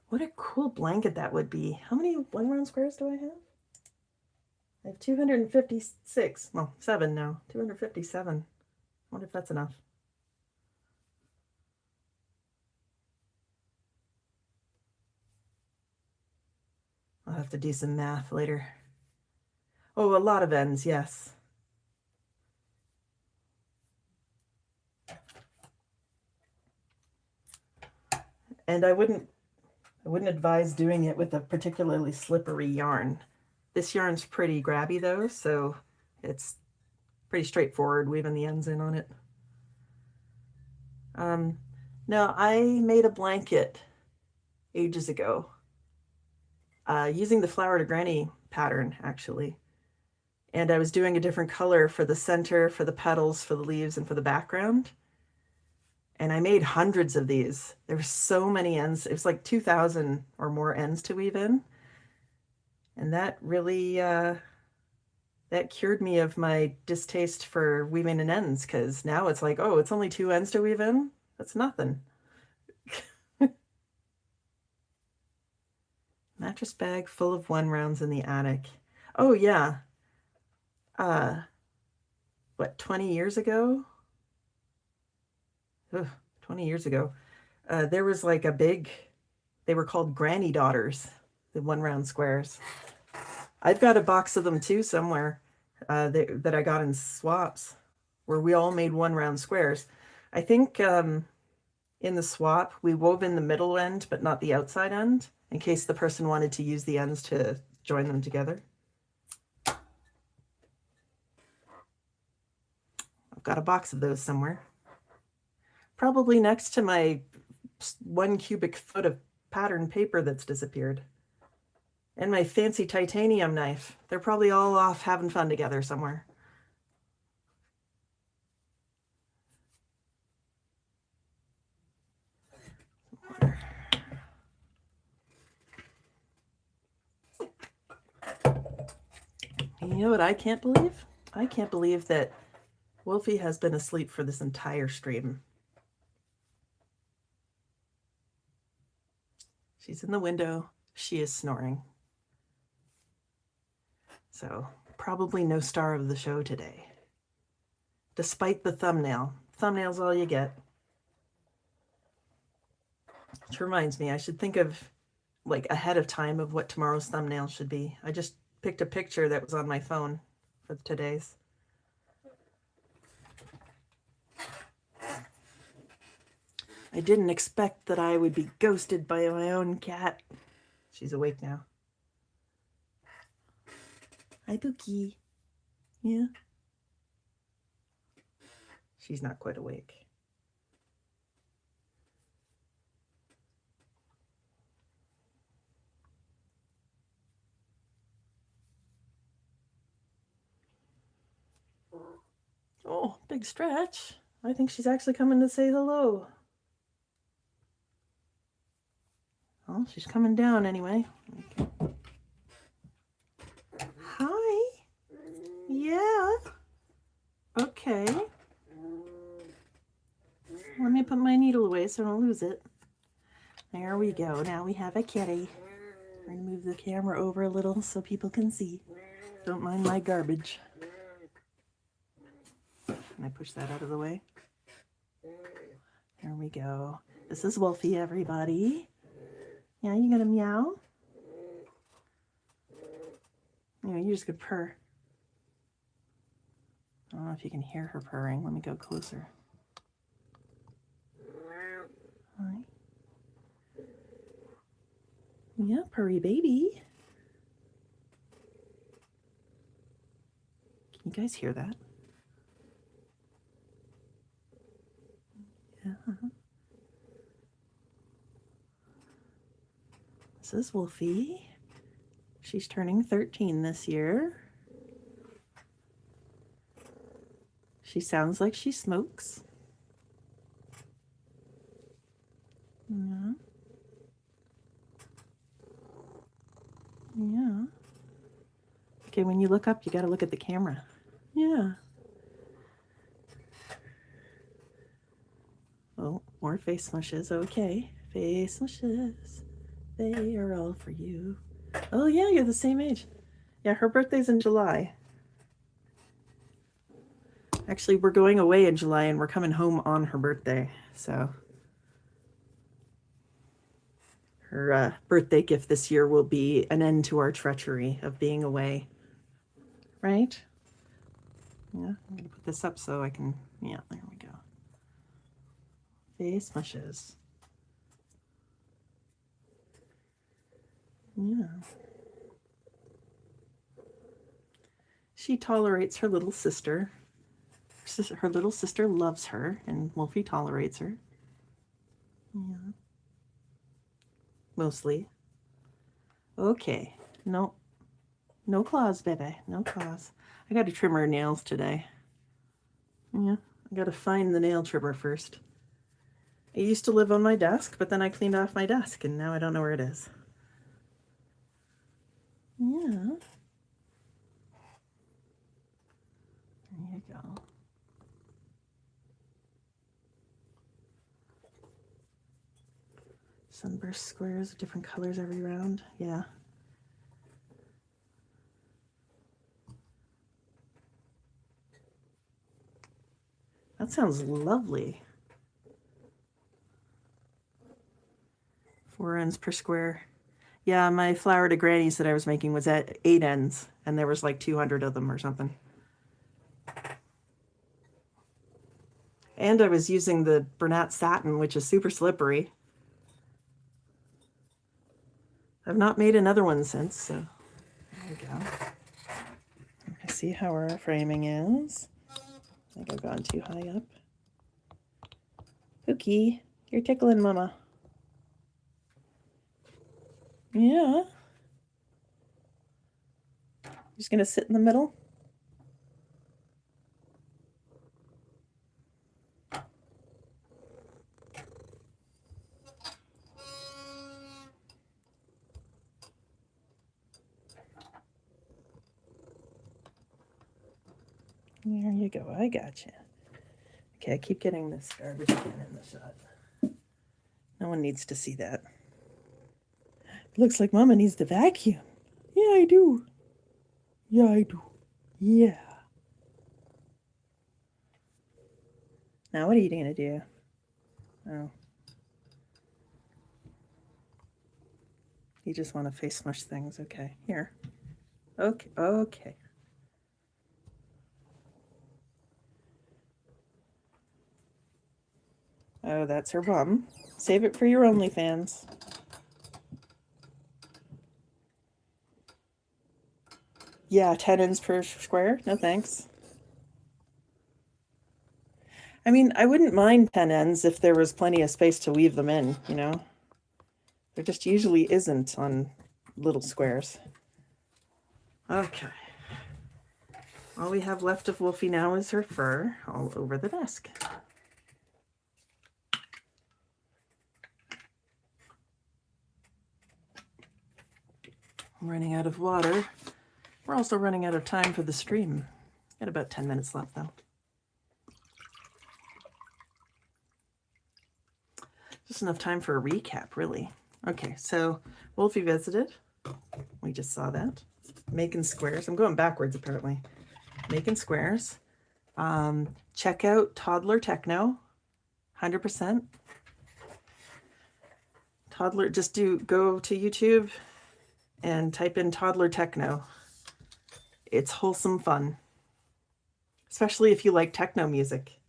What a cool blanket that would be. How many one round squares do I have? I have 256. Well, 7 now. 257. I wonder if that's enough. I'll have to do some math later. Oh, a lot of ends, yes. And I wouldn't advise doing it with a particularly slippery yarn. This yarn's pretty grabby though, so it's pretty straightforward weaving the ends in on it. Now I made a blanket ages ago using the Flower to Granny pattern actually. And I was doing a different color for the center, for the petals, for the leaves, and for the background. And I made hundreds of these. There were so many ends. It was like 2,000 or more ends to weave in. And that really, that cured me of my distaste for weaving in ends, because now it's like, oh, it's only 2 ends to weave in? That's nothing. Mattress bag full of one rounds in the attic. Oh, yeah. What, 20 years ago? Ugh, 20 years ago. There was like a big, they were called granny daughters, the one round squares. I've got a box of them too somewhere that I got in swaps where we all made one round squares. I think in the swap, we wove in the middle end, but not the outside end, in case the person wanted to use the ends to join them together. I've got a box of those somewhere. Probably next to my 1 cubic foot of pattern paper that's disappeared. And my fancy titanium knife. They're probably all off having fun together somewhere. You know what I can't believe? I can't believe that Wolfie has been asleep for this entire stream. She's in the window. She is snoring. So probably no star of the show today. Despite the thumbnail. Thumbnail's all you get. Which reminds me, I should think of like ahead of time of what tomorrow's thumbnail should be. I just picked a picture that was on my phone for today's. I didn't expect that I would be ghosted by my own cat. She's awake now. Hi, Pookie. Yeah. She's not quite awake. Oh, big stretch. I think she's actually coming to say hello. Well, she's coming down anyway. Okay. Hi. Yeah. Okay. Let me put my needle away so I don't lose it. There we go. Now we have a kitty. We're going to move the camera over a little so people can see. Don't mind my garbage. Can I push that out of the way? There we go. This is Wolfie, everybody. Yeah, you gonna meow? Yeah, you just could purr. I don't know if you can hear her purring. Let me go closer. Hi. Yeah, purry baby. Can you guys hear that? Yeah. This is Wolfie. She's turning 13 this year. She sounds like she smokes. Yeah. Yeah. Okay, when you look up, you got to look at the camera. Yeah. Oh, more face smushes. Okay. Face smushes. They are all for you. Oh, yeah, you're the same age. Yeah, her birthday's in July. Actually, we're going away in July and we're coming home on her birthday. So her birthday gift this year will be an end to our treachery of being away. Right? Yeah, I'm going to put this up so I can, yeah, there we go. Face mushes. Yeah. She tolerates her little sister. Her little sister loves her, and Wolfie tolerates her. Yeah. Mostly. Okay. No. No claws, baby. No claws. I got to trim her nails today. Yeah. I got to find the nail trimmer first. It used to live on my desk, but then I cleaned off my desk, and now I don't know where it is. Yeah. There you go. Sunburst squares, different colors every round. Yeah. That sounds lovely. 4 ends per square. Yeah, my flower to grannies that I was making was at 8 ends, and there was like 200 of them or something. And I was using the Bernat satin, which is super slippery. I've not made another one since, so there we go. I see how our framing is. I think I've gone too high up. Pookie, you're tickling Mama. Yeah. Just gonna sit in the middle. There you go. I gotcha. Okay, I keep getting this garbage can in the shot. No one needs to see that. Looks like Mama needs the vacuum. Yeah, I do. Yeah, I do. Yeah. Now what are you gonna do? Oh. You just want to face smush things. Okay, here. Okay, okay. Oh, that's her bum. Save it for your OnlyFans. Yeah, 10 ends per square. No thanks. I mean, I wouldn't mind 10 ends if there was plenty of space to weave them in, you know? There just usually isn't on little squares. Okay. All we have left of Wolfie now is her fur all over the desk. I'm running out of water. We're also running out of time for the stream. Got about 10 minutes left though. Just enough time for a recap, really. Okay, so Wolfie visited. We just saw that. Making squares. I'm going backwards apparently. Making squares. Check out Toddler Techno. 100%. Toddler, just go to YouTube and type in Toddler Techno. It's wholesome fun, especially if you like techno music.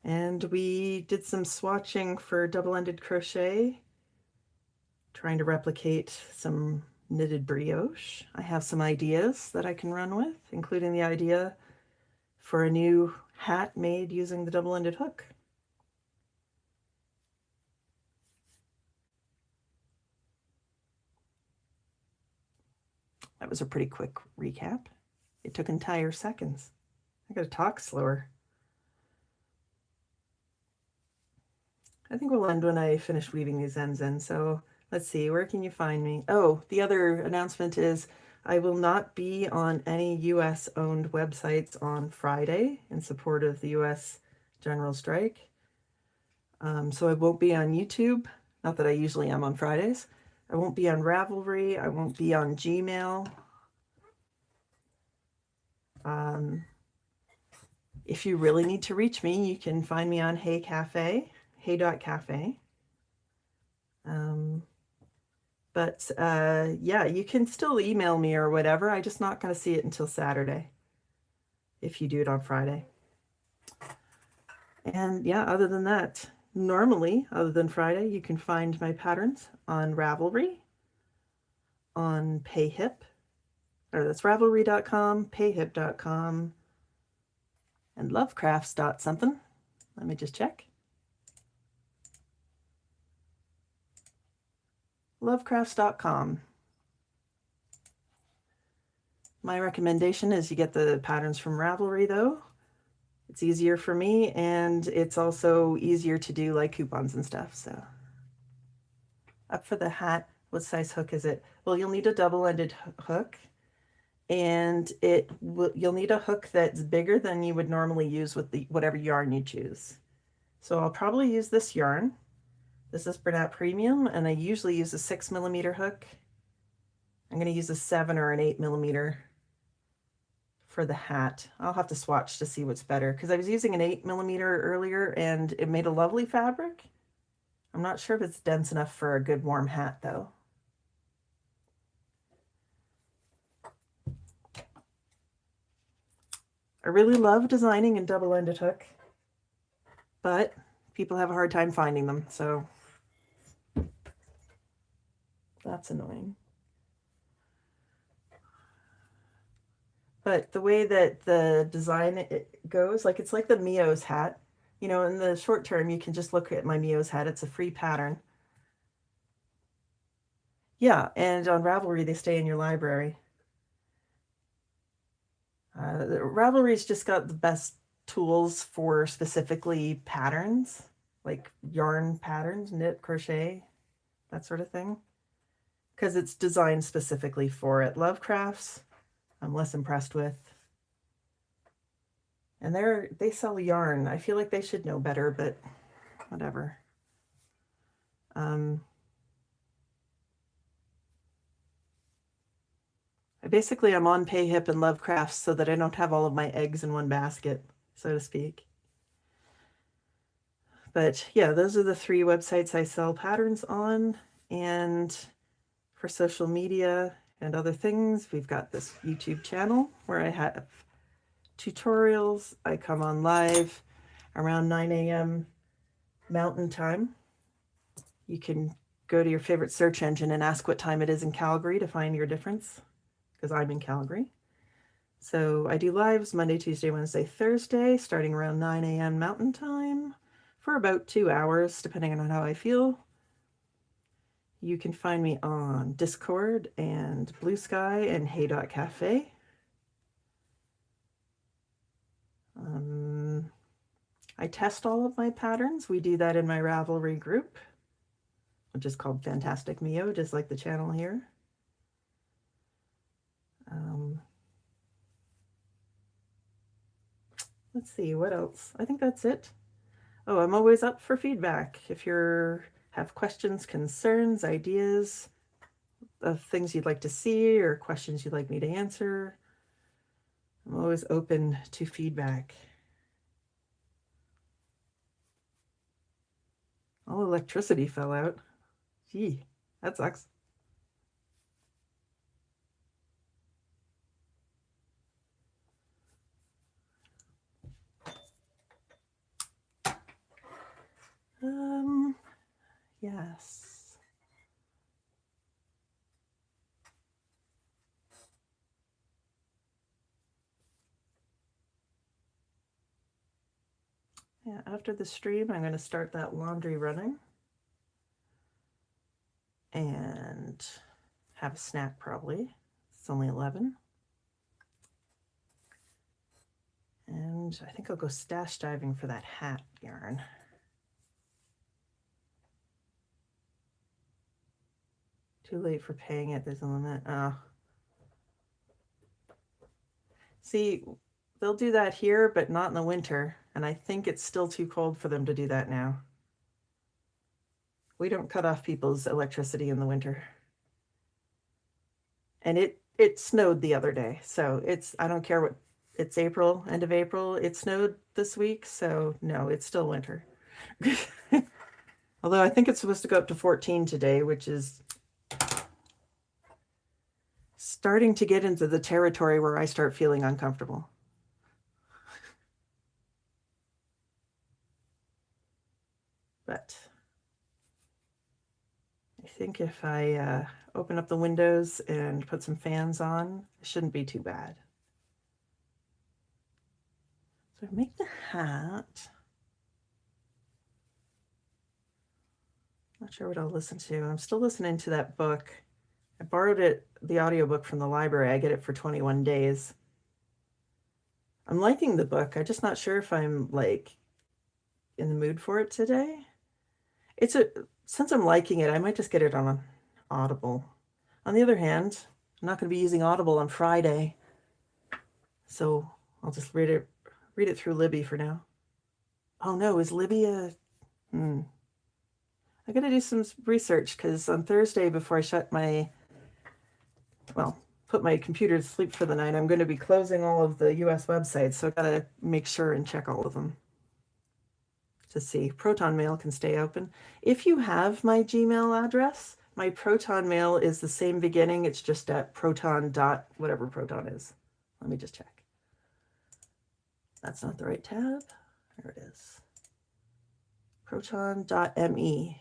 And we did some swatching for double-ended crochet, trying to replicate some knitted brioche. I have some ideas that I can run with, including the idea for a new hat made using the double-ended hook. That was a pretty quick recap. It took entire seconds. I gotta talk slower. I think we'll end when I finish weaving these ends in. So let's see, where can you find me? Oh, the other announcement is I will not be on any US owned websites on Friday in support of the US general strike. So I won't be on YouTube, not that I usually am on Fridays. I won't be on Ravelry. I won't be on Gmail. If you really need to reach me, you can find me on Hey Cafe, hey.cafe. Yeah, you can still email me or whatever. I'm just not going to see it until Saturday if you do it on Friday. And yeah, other than that, normally, other than Friday, you can find my patterns on Ravelry, on Payhip, or that's ravelry.com, payhip.com, and lovecrafts.something. Let me just check. Lovecrafts.com. My recommendation is you get the patterns from Ravelry though. It's easier for me, and it's also easier to do like coupons and stuff. So up for the hat, what size hook is it? Well, you'll need a double-ended hook, and you'll need a hook that's bigger than you would normally use with whatever yarn you choose. So I'll probably use this yarn. This is Bernat Premium, and I usually use a 6mm hook. I'm going to use a 7 or an 8mm for the hat. I'll have to swatch to see what's better, because I was using an 8mm earlier and it made a lovely fabric. I'm not sure if it's dense enough for a good warm hat though. I really love designing in double-ended hook, but people have a hard time finding them, so that's annoying. But the way that the design goes, like it's like the Mio's hat. You know, in the short term, you can just look at my Mio's hat. It's a free pattern. Yeah, and on Ravelry, they stay in your library. Ravelry's just got the best tools for specifically patterns, like yarn patterns, knit, crochet, that sort of thing, because it's designed specifically for it. Lovecrafts, I'm less impressed with. And they sell yarn. I feel like they should know better, but whatever. Basically, I'm on Payhip and Lovecrafts so that I don't have all of my eggs in one basket, so to speak. But yeah, those are the 3 websites I sell patterns on. And for social media and other things, we've got this YouTube channel where I have tutorials. I come on live around 9 a.m. Mountain Time. You can go to your favorite search engine and ask what time it is in Calgary to find your difference, because I'm in Calgary. So I do lives Monday, Tuesday, Wednesday, Thursday, starting around 9 a.m. Mountain Time for about 2 hours, depending on how I feel. You can find me on Discord and Blue Sky and hey.cafe. I test all of my patterns. We do that in my Ravelry group, which is called Fantastic Mio, just like the channel here. Let's see, what else? I think that's it. Oh, I'm always up for feedback. If you have questions, concerns, ideas of things you'd like to see or questions you'd like me to answer, I'm always open to feedback. All electricity fell out. Gee, that sucks. Yes. Yeah, after the stream, I'm going to start that laundry running and have a snack probably. It's only 11. And I think I'll go stash diving for that hat yarn. Too late for paying it, there's a limit. See, they'll do that here, but not in the winter. And I think it's still too cold for them to do that now. We don't cut off people's electricity in the winter. And it snowed the other day. So I don't care what, it's April, end of April. It snowed this week. So no, it's still winter. Although I think it's supposed to go up to 14 today, which is starting to get into the territory where I start feeling uncomfortable. But I think if I open up the windows and put some fans on, it shouldn't be too bad. So I make the hat. Not sure what I'll listen to. I'm still listening to that book. I borrowed the audiobook from the library. I get it for 21 days. I'm liking the book. I'm just not sure if I'm like in the mood for it today. Since I'm liking it, I might just get it on Audible. On the other hand, I'm not going to be using Audible on Friday, so I'll just read it through Libby for now. Oh no, is Libby a? I got to do some research because on Thursday before I put my computer to sleep for the night, I'm going to be closing all of the US websites, so I got to make sure and check all of them to see. Proton Mail can stay open. If you have my Gmail address, my Proton Mail is the same beginning. It's just at proton dot whatever Proton is. Let me just check. That's not the right tab. There it is. Proton.me.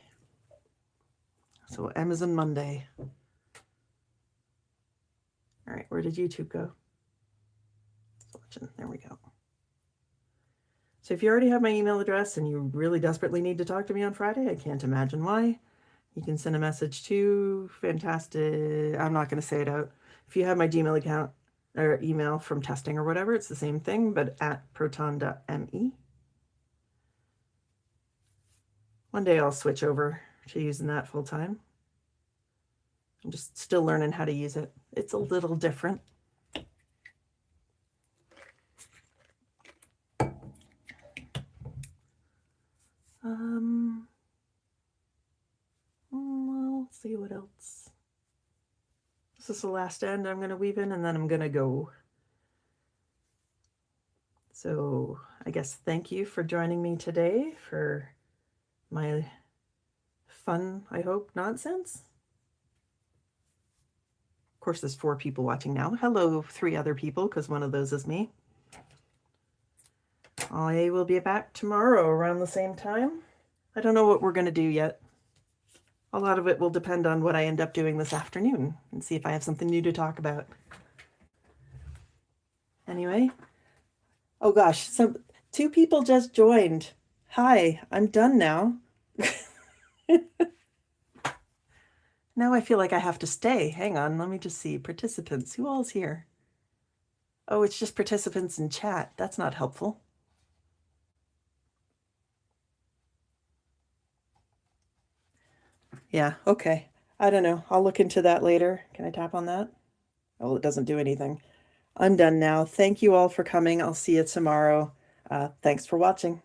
So M is in Monday. All right, where did YouTube go? Swatching, there we go. So if you already have my email address and you really desperately need to talk to me on Friday, I can't imagine why. You can send a message to fantastic. I'm not going to say it out. If you have my Gmail account or email from testing or whatever, it's the same thing, but at proton.me. One day I'll switch over to using that full time. I'm just still learning how to use it. It's a little different. Well, let's see what else. This is the last end I'm going to weave in, and then I'm going to go. So I guess thank you for joining me today for my fun, I hope, nonsense. Of course, there's 4 people watching now. Hello, 3 other people, because one of those is me. I will be back tomorrow around the same time. I don't know what we're going to do yet. A lot of it will depend on what I end up doing this afternoon and see if I have something new to talk about. Anyway. Oh gosh, so 2 people just joined. Hi, I'm done now. Now I feel like I have to stay. Hang on, let me just see. Participants, who all's here? Oh, it's just participants in chat. That's not helpful. Yeah, okay. I don't know. I'll look into that later. Can I tap on that? Oh, it doesn't do anything. I'm done now. Thank you all for coming. I'll see you tomorrow. Thanks for watching.